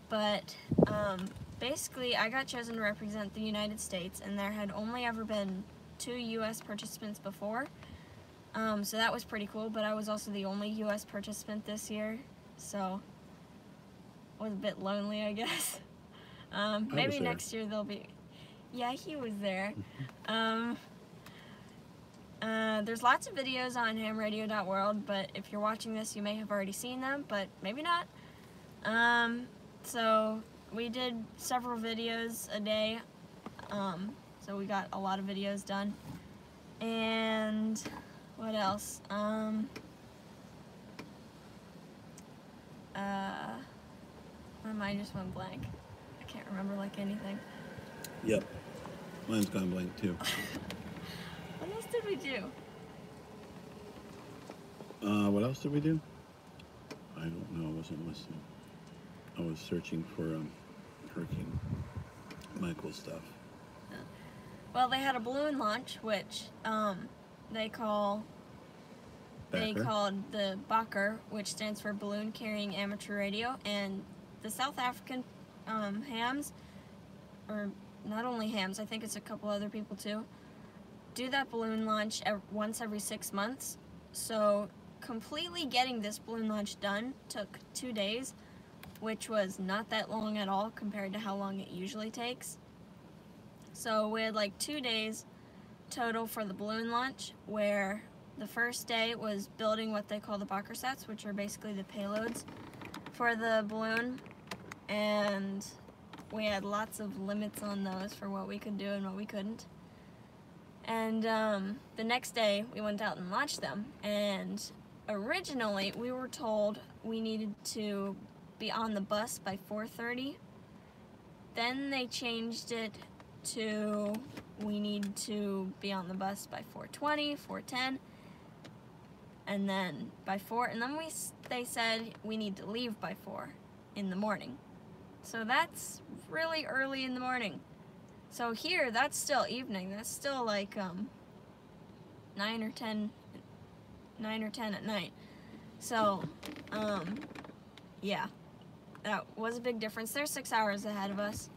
but basically I got chosen to represent the United States, and there had only ever been 2 U.S. participants before, so that was pretty cool, but I was also the only U.S. participant this year, so it was a bit lonely, I guess. Maybe next year there'll be... Yeah, he was there. There's lots of videos on HamRadio.World, but if you're watching this, you may have already seen them, but maybe not. So we did several videos a day, so we got a lot of videos done. And what else? My mind just went blank. I can't remember like anything. Yep. Mine's gone blank too. What else did we do? What else did we do? I don't know. I wasn't listening. I was searching for Hurricane Michael stuff. Well, they had a balloon launch, which they called the BACR, which stands for Balloon Carrying Amateur Radio, and the South African hams, or not only hams, I think it's a couple other people too, do that balloon launch once every 6 months. So completely getting this balloon launch done took 2 days, which was not that long at all compared to how long it usually takes. So we had like 2 days total for the balloon launch, where the first day was building what they call the BACR sets, which are basically the payloads. for the balloon, and we had lots of limits on those for what we could do and what we couldn't. And the next day we went out and launched them, and originally we were told we needed to be on the bus by 4:30. Then they changed it to we need to be on the bus by 4:20, 4:10, and then by 4, and then they said we need to leave by 4 in the morning. So that's really early in the morning. So here, that's still evening. That's still like 9 or 10 at night. So, yeah, that was a big difference. They're 6 hours ahead of us.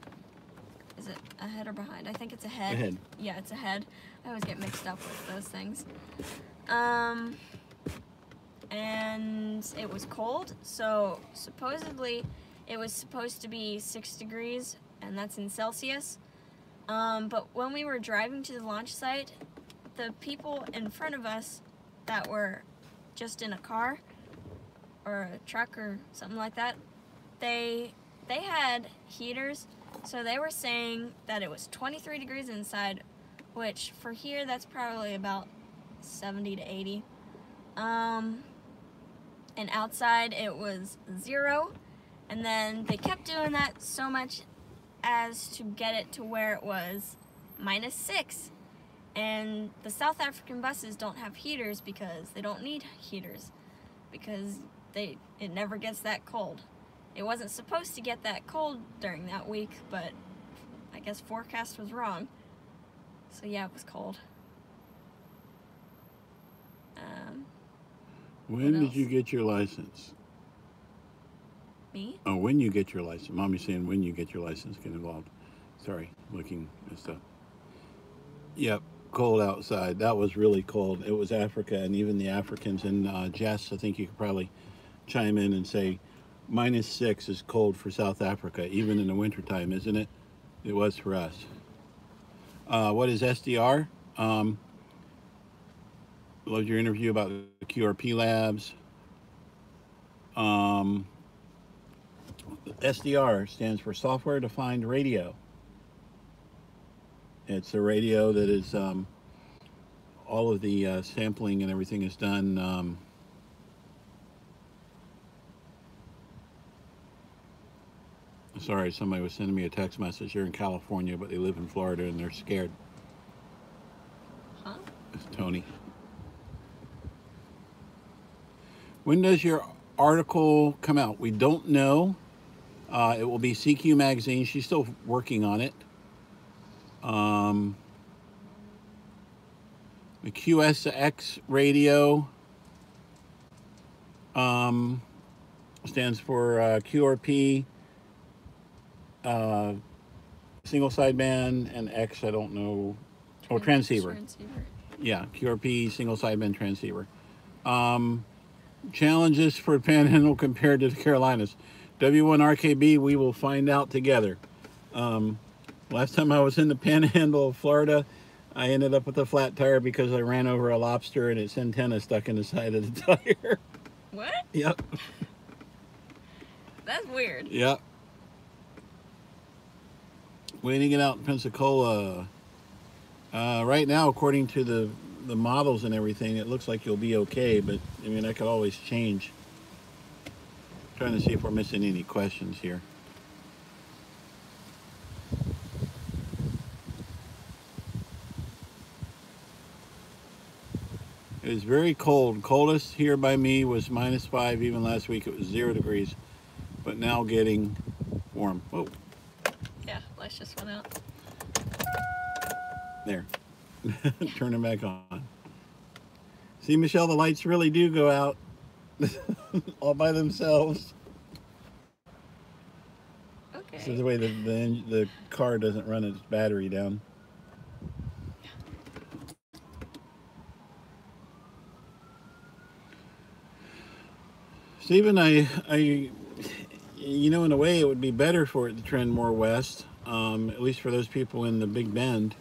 Is it ahead or behind? I think it's ahead. Ahead. Yeah, it's ahead. I always get mixed up with those things. And it was cold, so supposedly it was supposed to be 6 degrees, and that's in Celsius. But when we were driving to the launch site, the people in front of us that were just in a car or a truck or something like that, they had heaters, so they were saying that it was 23 degrees inside, which for here that's probably about 70 to 80. And outside it was 0, and then they kept doing that so much as to get it to where it was -6. And the South African buses don't have heaters because they don't need heaters, because it never gets that cold. It wasn't supposed to get that cold during that week, but I guess forecast was wrong. So yeah, it was cold. When did you get your license? Me? Oh, when you get your license. Mommy's saying when you get your license, get involved. Sorry, looking at stuff. Yep, cold outside. That was really cold. It was Africa, and even the Africans, and Jess, I think you could probably chime in and say -6 is cold for South Africa, even in the wintertime, isn't it? It was for us. What is SDR? Loved your interview about the QRP labs. SDR stands for Software Defined Radio. It's a radio that is all of the sampling and everything is done sorry, somebody was sending me a text message here in California, but they live in Florida and they're scared. Huh? It's Tony. When does your article come out? We don't know. It will be CQ Magazine. She's still working on it. The QSX radio stands for QRP, single sideband, and X, I don't know. Oh, transceiver. Yeah, QRP, single sideband transceiver. Challenges for Panhandle compared to the Carolinas. W1RKB, we will find out together. Last time I was in the Panhandle of Florida, I ended up with a flat tire because I ran over a lobster and its antenna stuck in the side of the tire. What? Yep. That's weird. Yep. Waiting it out in Pensacola. Right now, according to the models and everything, it looks like you'll be okay, but I mean, that could always change. Trying to see if we're missing any questions here. It is very cold. Coldest here by me was -5. Even last week it was 0 degrees, but now getting warm. Whoa. Yeah, lights just went out. There. Turn them back on. See, Michelle, the lights really do go out all by themselves. Okay. This is the way the car doesn't run its battery down. Stephen, you know, in a way it would be better for it to trend more west, at least for those people in the Big Bend.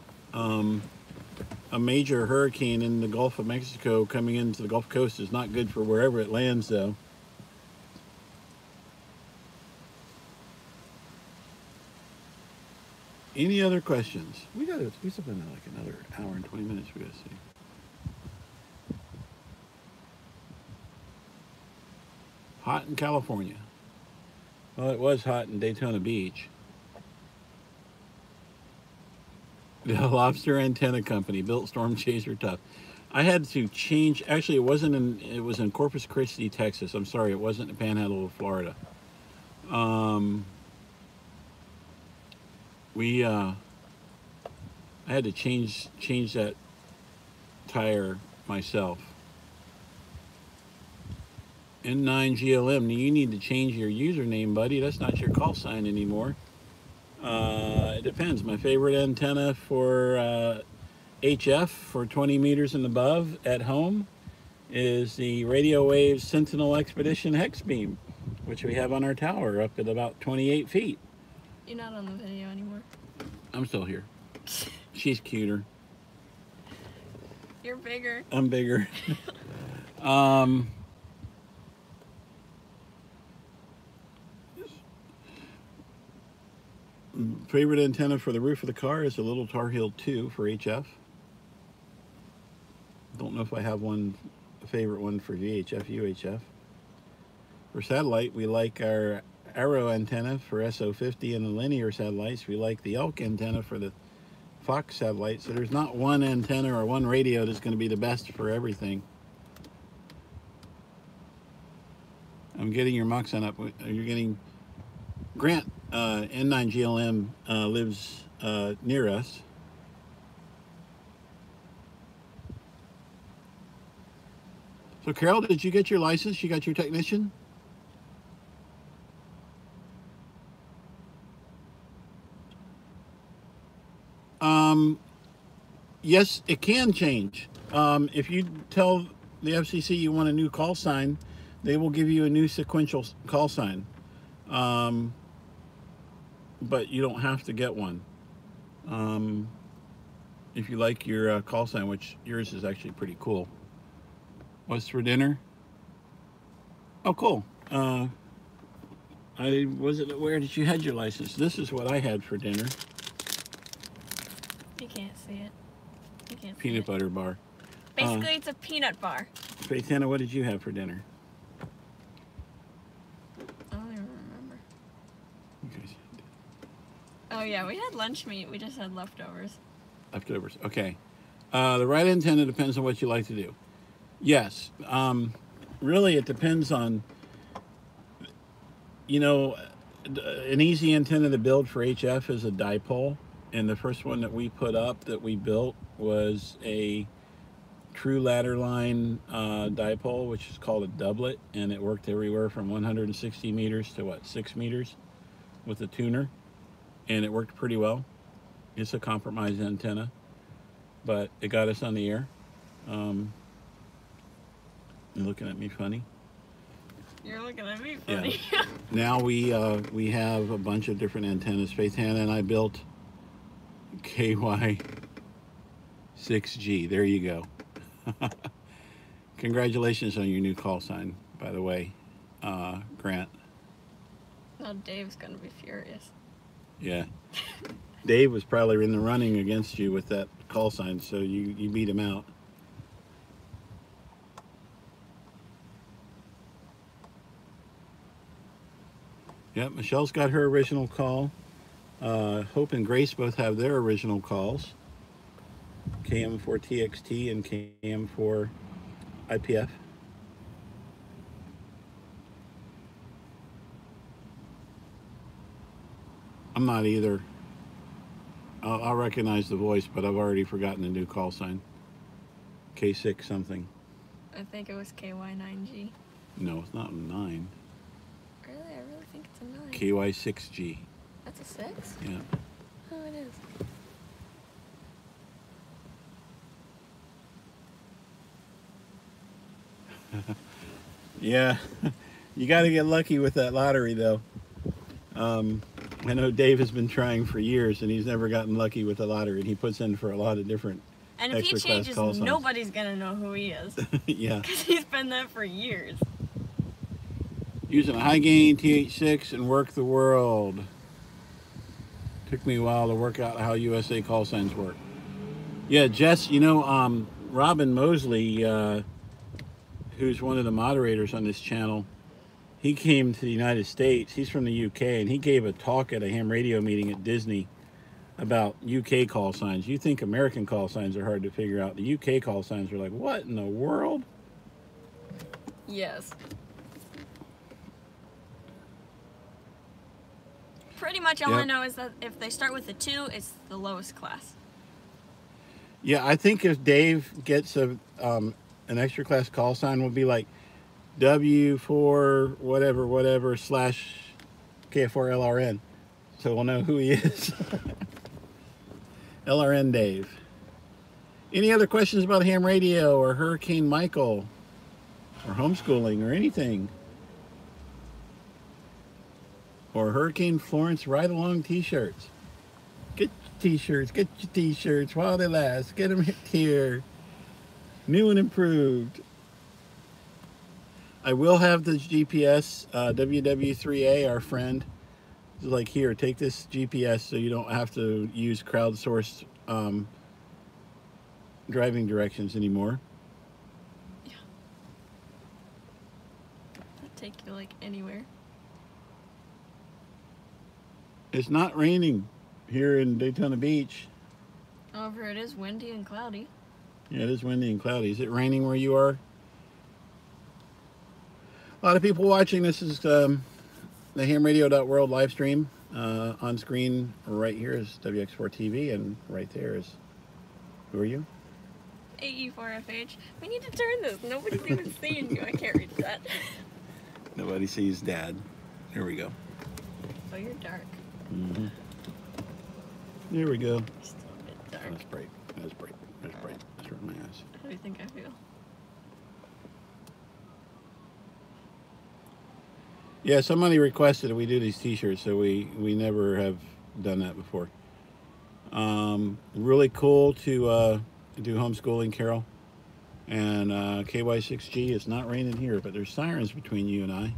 A major hurricane in the Gulf of Mexico coming into the Gulf Coast is not good for wherever it lands, though. Any other questions? We still have like another hour and 20 minutes we gotta see. Hot in California. Well, it was hot in Daytona Beach. The Lobster Antenna Company built Storm Chaser Tough. I had to change. Actually, it wasn't in. It was in Corpus Christi, Texas. I'm sorry, it wasn't in Panhandle of Florida. I had to change that tire myself. N9GLM. You need to change your username, buddy. That's not your call sign anymore. It depends. My favorite antenna for HF for 20 meters and above at home is the Radio Waves Sentinel Expedition Hex Beam, which we have on our tower up at about 28 feet. You're not on the video anymore. I'm still here. She's cuter. You're bigger. I'm bigger. Favorite antenna for the roof of the car is a little Tar Heel 2 for HF. Don't know if I have a favorite one for VHF, UHF. For satellite, we like our Arrow antenna for SO50 and the linear satellites. We like the Elk antenna for the Fox satellite. So there's not one antenna or one radio that's going to be the best for everything. I'm getting your mock sign up. You're getting Grant. N9GLM lives near us. So Carol, did you get your license? You got your technician? Yes, it can change. If you tell the FCC you want a new call sign, they will give you a new sequential call sign. But you don't have to get one. If you like your call sign, which yours is actually pretty cool. What's for dinner? Oh, cool. I wasn't aware that you had your license. This is what I had for dinner. You can't see it. You can't see Peanut it. butter bar. Basically, it's a peanut bar. Faithana, what did you have for dinner? I don't even remember. Okay. Oh yeah, we had lunch meat. We just had leftovers. Leftovers. Okay. The right antenna depends on what you like to do. Yes. Really, it depends on, you know, an easy antenna to build for HF is a dipole. And the first one that we put up that we built was a true ladder line dipole, which is called a doublet. And it worked everywhere from 160 meters to what, 6 meters with a tuner. And it worked pretty well. It's a compromised antenna, but it got us on the air. You're looking at me funny. You're looking at me funny. Yeah. Now we have a bunch of different antennas. Faith Hannah and I built KY6G. There you go. Congratulations on your new call sign, by the way, Grant. Now Dave's gonna be furious. Yeah. Dave was probably in the running against you with that call sign, so you beat him out. Yep, Michelle's got her original call. Hope and Grace both have their original calls. KM4TXT and KM4IPF. I'm not either. I'll recognize the voice, but I've already forgotten the new call sign. K6 something. I think it was KY9G. No, it's not a 9. Really? I really think it's a 9. KY6G. That's a 6? Yeah. Oh, it is. Yeah. You got to get lucky with that lottery, though. I know Dave has been trying for years, and he's never gotten lucky with the lottery. And he puts in for a lot of different And if he extra class changes, call signs. nobody's gonna know who he is. Yeah. Because he's been that for years. Using a high gain TH6 and work the world. Took me a while to work out how USA call signs work. Yeah, Jess, you know, Robin Mosley, who's one of the moderators on this channel, he came to the United States. He's from the UK, and he gave a talk at a ham radio meeting at Disney about UK call signs. You think American call signs are hard to figure out. The UK call signs are like, what in the world? Yes. Pretty much all I know is that if they start with a 2, it's the lowest class. Yeah, I think if Dave gets an extra class call sign, will be like W4 whatever slash KF4LRN. So we'll know who he is. LRN Dave. Any other questions about ham radio or Hurricane Michael or homeschooling or anything? Or Hurricane Florence ride-along t-shirts. Get your t-shirts while they last. Get them here. New and improved. I will have the GPS, WW3A, our friend, is like, here, take this GPS so you don't have to use crowdsourced driving directions anymore. Yeah. That'll take you, like, anywhere. It's not raining here in Daytona Beach. However, it is windy and cloudy. Yeah, it is windy and cloudy. Is it raining where you are? A lot of people watching. This is the HamRadio.World live stream. On screen right here is WX4 TV, and right there is, who are you? AE4FH. We need to turn this. Nobody's even seeing you. I can't read that. Nobody sees Dad. Here we go. Oh, you're dark. Mm-hmm. There we go. Still a bit dark. That's bright. That's bright. That's bright. That's right in my eyes. How do you think I feel? Yeah, somebody requested that we do these t-shirts, so we never have done that before. Really cool to do homeschooling, Carol. And KY6G, it's not raining here, but there's sirens between you and I.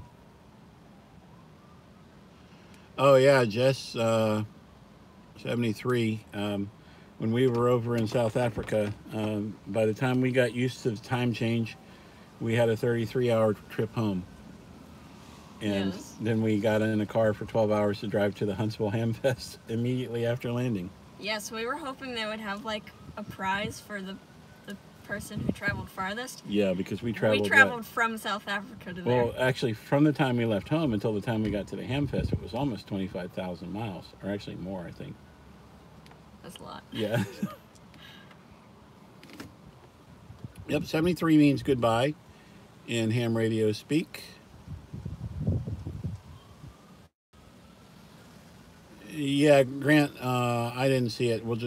Oh yeah, Jess, 73. When we were over in South Africa, by the time we got used to the time change, we had a 33-hour trip home. And then we got in a car for 12 hours to drive to the Huntsville Ham Fest immediately after landing. Yes, we were hoping they would have like a prize for the person who traveled farthest. Yeah, because we traveled. We traveled from South Africa to there. Well, actually, from the time we left home until the time we got to the Ham Fest, it was almost 25,000 miles, or actually more, I think. That's a lot. Yeah. Yep, 73 means goodbye in ham radio speak. Yeah, Grant, I didn't see it. We're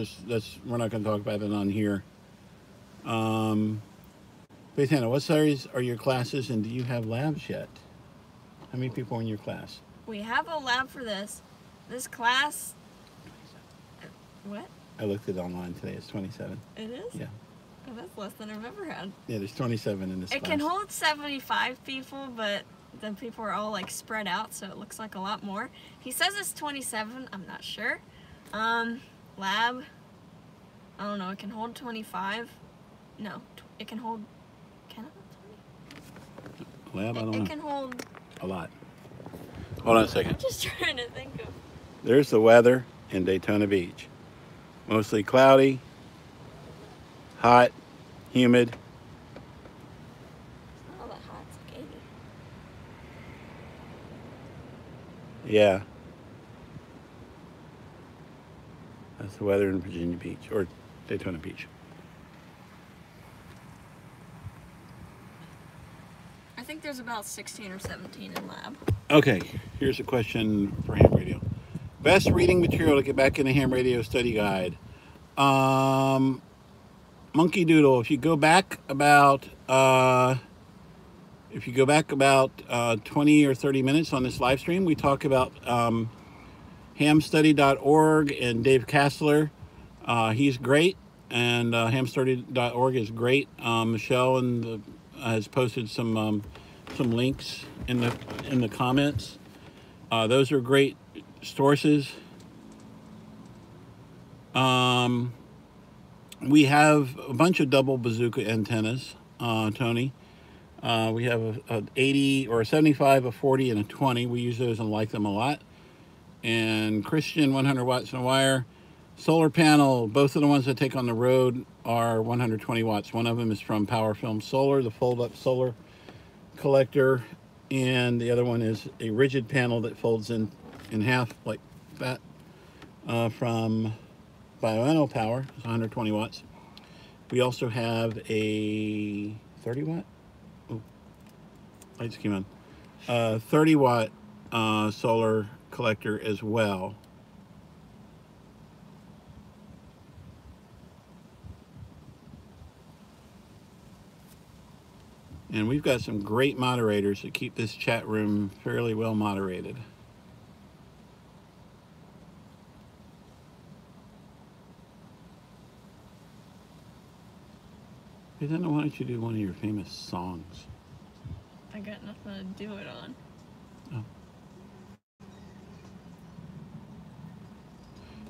not going to talk about it on here. Faith Hannah, what series are your classes, and do you have labs yet? How many people are in your class? We have a lab for this. This class... What? I looked it online today. It's 27. It is? Yeah. Oh, that's less than I've ever had. Yeah, there's 27 in this class. It can hold 75 people, but then people are all like spread out, so it looks like a lot more. He says it's 27. I'm not sure. Lab. I don't know. It can hold 25. No, it can hold. Can it hold 20? Lab, I don't know. It can hold a lot. Hold on a second. I'm just trying to think of. There's the weather in Daytona Beach. Mostly cloudy, hot, humid. It's not all that hot. It's like 80. Yeah. That's the weather in Virginia Beach, or Daytona Beach. I think there's about 16 or 17 in lab. Okay, here's a question for ham radio. Best reading material to get back into ham radio study guide. Monkey Doodle. If you go back about 20 or 30 minutes on this live stream, we talk about hamstudy.org and Dave Kassler. He's great, and hamstudy.org is great. Michelle has posted some links in the comments. Those are great sources. We have a bunch of double bazooka antennas, Tony. We have a 80 or a 75, a 40, and a 20. We use those and like them a lot. And Christian, 100 watts and a wire. Solar panel, both of the ones I take on the road are 120 watts. One of them is from Power Film Solar, the fold-up solar collector. And the other one is a rigid panel that folds in half like that from Bioenno Power. It's 120 watts. We also have a 30 watt? Oh, lights came on. 30 watt solar collector as well. And we've got some great moderators that keep this chat room fairly well moderated. Hey, then why don't you do one of your famous songs? I got nothing to do it on. Oh.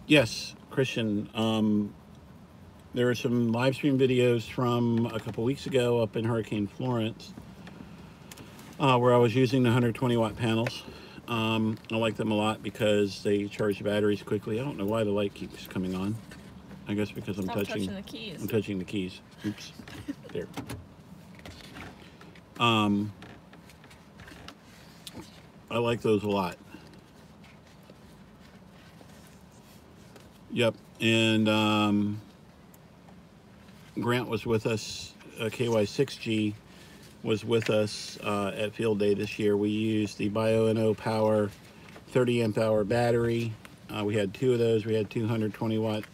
Yes, Christian. There are some live stream videos from a couple weeks ago up in Hurricane Florence where I was using the 120 watt panels. I like them a lot because they charge the batteries quickly. I don't know why the light keeps coming on. I guess because I'm touching the keys. I'm touching the keys. Oops. There. I like those a lot. Yep. And Grant was with us, KY6G was with us at Field Day this year. We used the Bioenno Power 30 amp hour battery. We had two of those. We had 220 watt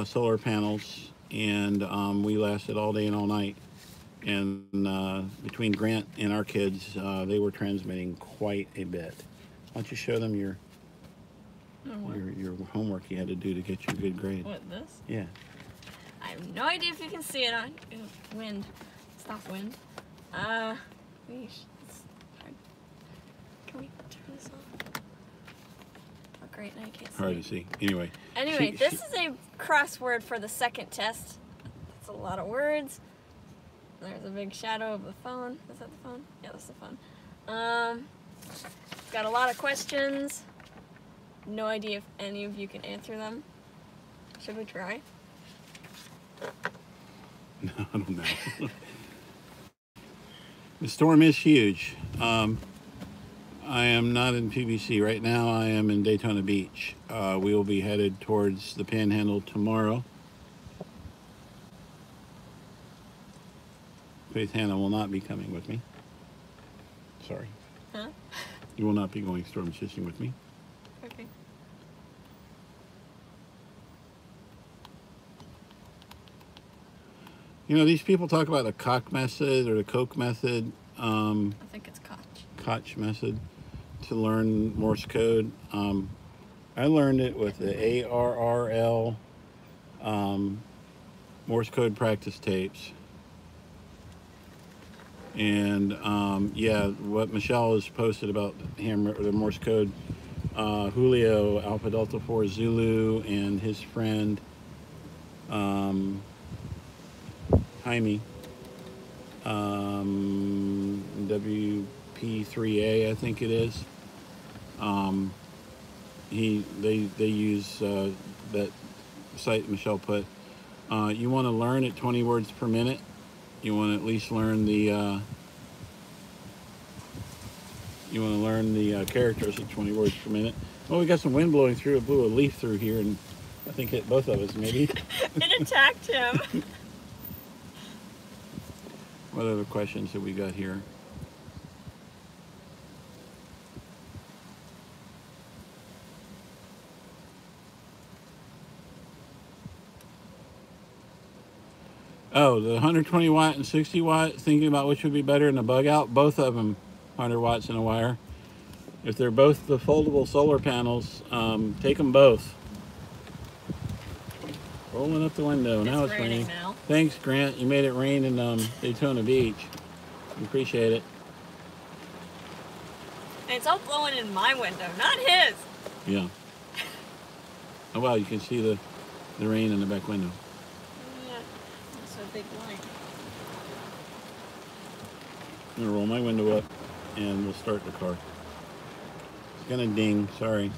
solar panels, and we lasted all day and all night. And between Grant and our kids, they were transmitting quite a bit. Why don't you show them your homework you had to do to get your good grade? What, this? Yeah. I have no idea if you can see it on wind. Stop wind. Yeesh, it's hard. Can we turn this off? Oh, great, now you can't see. Hard to see. Anyway. Anyway, this is a crossword for the second test. That's a lot of words. There's a big shadow of the phone. Is that the phone? Yeah, that's the phone. Got a lot of questions. No idea if any of you can answer them. Should we try? No, I don't know. The storm is huge. I am not in PBC right now. I am in Daytona Beach. We will be headed towards the Panhandle tomorrow. Faith Hannah will not be coming with me. Sorry. Huh? You will not be going storm chasing with me. Okay. You know, these people talk about the Koch method or the Koch method. I think it's Koch. Koch method to learn Morse code. I learned it with the ARRL Morse code practice tapes. And yeah, what Michelle has posted about the Morse code, Julio Alpha Delta 4 Zulu and his friend Jaime, WP3A, I think it is. They use that site Michelle put. You want to learn at 20 words per minute. You want to at least learn the characters at 20 words per minute. Well, we got some wind blowing through. It blew a leaf through here and I think hit both of us maybe. It attacked him. What other questions have we got here? Oh, the 120 watt and 60 watt, thinking about which would be better in the bug out. Both of them 100 watts in a wire. If they're both the foldable solar panels, take them both. Rolling up the window. Now it's raining. Now. Thanks, Grant. You made it rain in Daytona Beach. We appreciate it. And it's all blowing in my window, not his. Yeah. Oh, wow, you can see the the rain in the back window. Yeah, that's a big light. I'm gonna roll my window up and we'll start the car. It's gonna ding, sorry.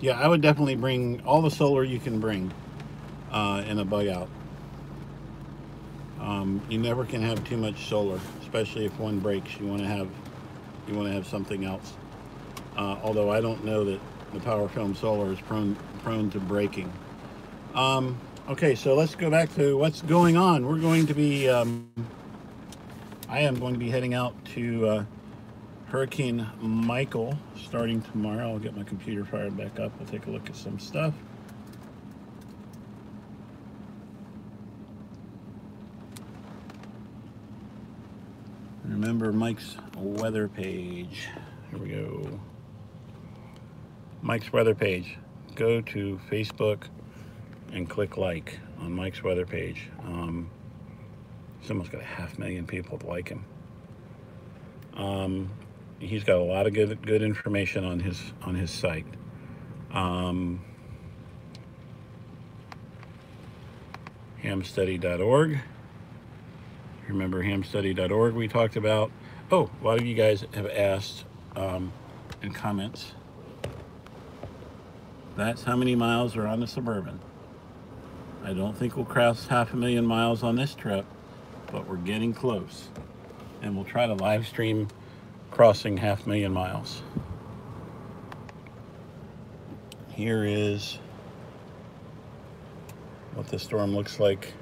Yeah, I would definitely bring all the solar you can bring in a bug out. You never can have too much solar, especially if one breaks. You want to have something else. Although I don't know that the power film solar is prone to breaking. Okay, so let's go back to what's going on. We're going to be, I am going to be heading out to Hurricane Michael starting tomorrow. I'll get my computer fired back up. We'll take a look at some stuff. Remember Mike's weather page. Here we go. Mike's weather page. Go to Facebook and click like on Mike's weather page. He's almost got 500,000 people to like him. He's got a lot of good information on his site. Hamstudy.org. Remember hamstudy.org we talked about. Oh, a lot of you guys have asked in comments. That's how many miles are on the Suburban. I don't think we'll cross 500,000 miles on this trip, but we're getting close. And we'll try to live stream crossing 500,000 miles. Here is what the storm looks like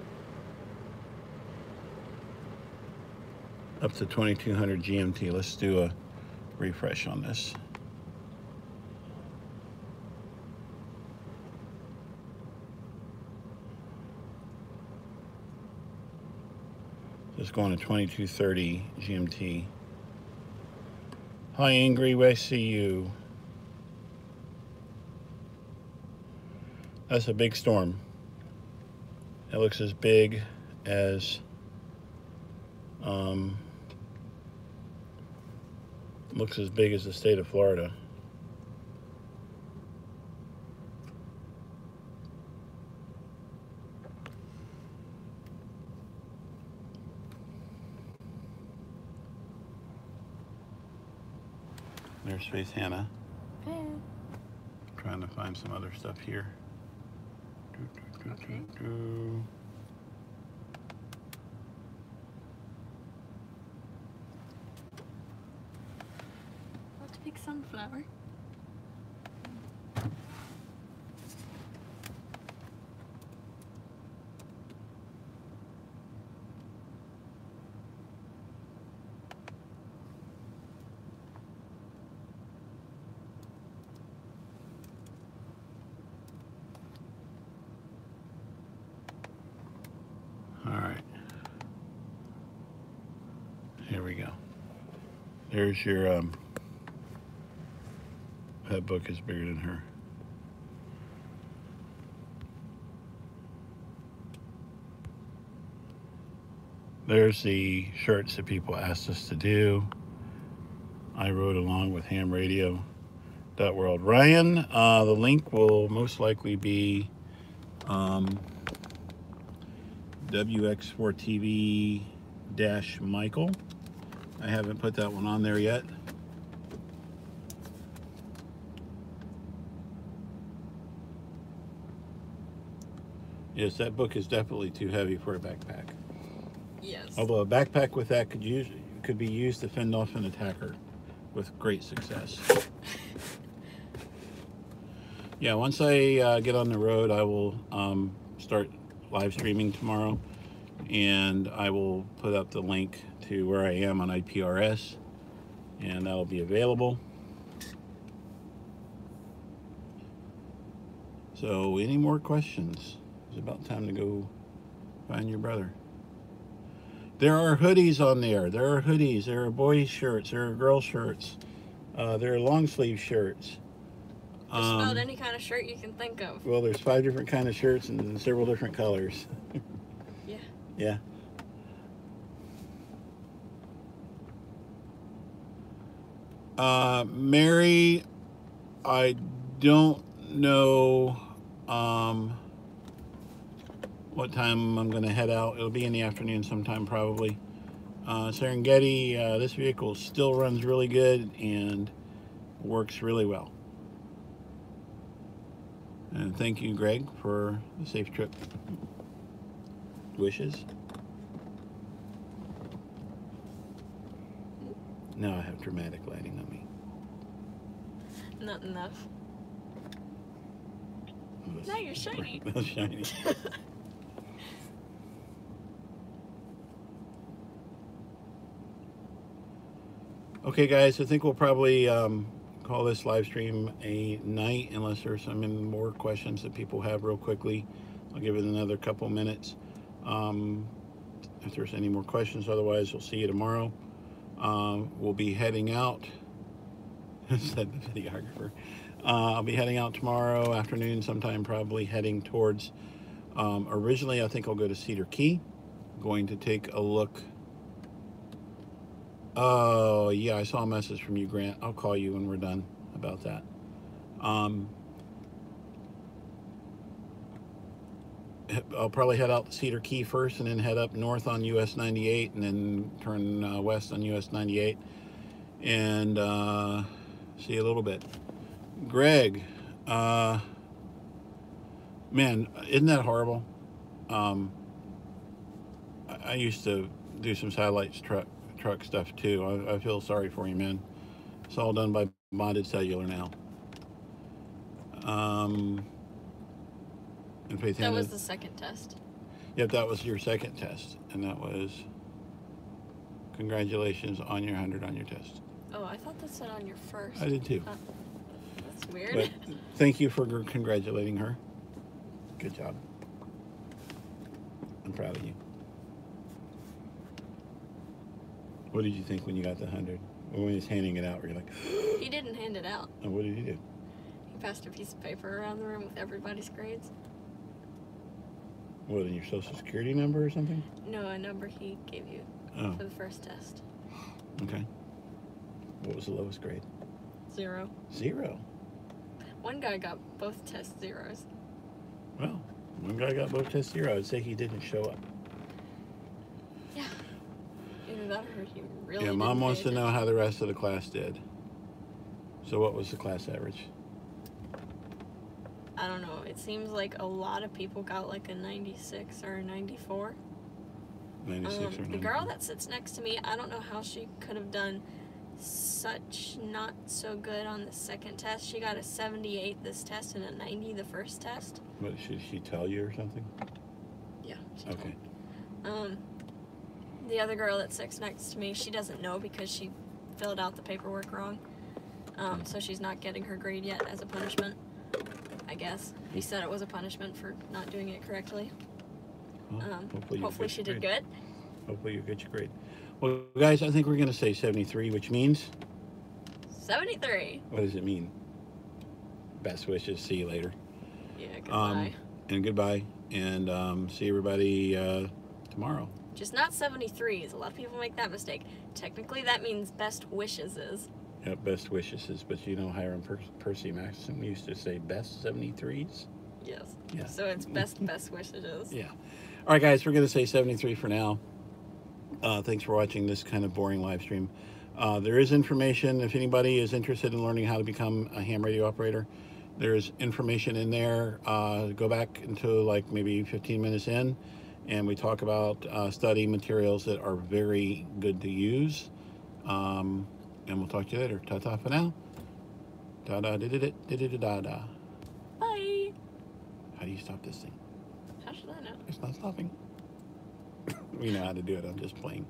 up to 2200 GMT. Let's do a refresh on this. Just going to 2230 GMT. Hi, Angry, I see you. That's a big storm. It looks as big as the state of Florida. There's Faith Hannah. Hey. Trying to find some other stuff here. Okay. What's a big sunflower? All right. Here we go. There's your, that book is bigger than her. There's the shirts that people asked us to do. I wrote along with HamRadio.World. Ryan, the link will most likely be WX4TV-Michael. I haven't put that one on there yet. Yes, that book is definitely too heavy for a backpack. Yes. Although a backpack with that could be used to fend off an attacker with great success. Yeah, once I get on the road, I will start live streaming tomorrow, and I will put up the link to where I am on IPRS, and that'll be available. So any more questions? It's about time to go find your brother. There are hoodies on there. There are hoodies. There are boys shirts. There are girl shirts. There are long sleeve shirts. Just about any kind of shirt you can think of. Well, there's 5 different kind of shirts and several different colors. Yeah. Yeah. Mary, I don't know what time I'm going to head out. It'll be in the afternoon sometime probably. Serengeti, this vehicle still runs really good and works really well. And thank you, Greg, for the safe trip wishes. Now I have dramatic lighting on me. Not enough. Now you're shiny. That's shiny. Okay, guys, I think we'll probably call this live stream a night unless there's some more questions that people have real quickly. I'll give it another couple minutes if there's any more questions. Otherwise, we'll see you tomorrow. We'll be heading out. Said the videographer. I'll be heading out tomorrow afternoon sometime, probably heading towards, originally I think I'll go to Cedar Key. Going to take a look. Oh, yeah, I saw a message from you, Grant. I'll call you when we're done about that. I'll probably head out to Cedar Key first and then head up north on US 98 and then turn west on US 98 and see you a little bit. Greg, man, isn't that horrible? I used to do some satellites truck stuff too. I feel sorry for you, man. It's all done by bonded cellular now. That was the second test. Yep, that was your second test, and that was congratulations on your 100 on your test. Oh, I thought that said on your first. I did too. That's weird. But thank you for congratulating her. Good job. I'm proud of you. What did you think when you got the 100? When he was handing it out, were you like... He didn't hand it out. Oh, what did he do? He passed a piece of paper around the room with everybody's grades. What, in your social security number or something? No, a number he gave you for the first test. Okay. What was the lowest grade? 0. 0? One guy got both tests 0s. Well, one guy got both tests 0. I'd say he didn't show up. Yeah. Either that or he really Yeah, Mom wants to know how the rest of the class did. So what was the class average? I don't know. It seems like a lot of people got like a 96 or a 94. 96 or 94. The girl that sits next to me, I don't know how she could have done such not so good on the second test. She got a 78 this test and a 90 the first test. What, should she tell you or something? Yeah, she Okay. told. The other girl that sits next to me, she doesn't know because she filled out the paperwork wrong. So she's not getting her grade yet as a punishment, I guess. He said it was a punishment for not doing it correctly. Well, hopefully she did good. Hopefully you get your grade. Well, guys, I think we're going to say 73, which means? 73. What does it mean? Best wishes. See you later. Yeah, goodbye. And goodbye. And see everybody tomorrow. Just not 73s. A lot of people make that mistake. Technically, that means best wishes is. Yep, best wishes is. But you know, Hiram Percy Maxim used to say best 73s. Yes. Yeah. So it's best wishes is. Yeah. All right, guys, we're going to say 73 for now. Thanks for watching this kind of boring live stream. There is information if anybody is interested in learning how to become a ham radio operator. There's information in there. Go back into like maybe 15 minutes in, and we talk about study materials that are very good to use. And we'll talk to you later. Ta-ta for now. Da-da-da-da-da-da-da-da. Bye. How do you stop this thing? How should I know? It's not stopping. We know how to do it. I'm just playing.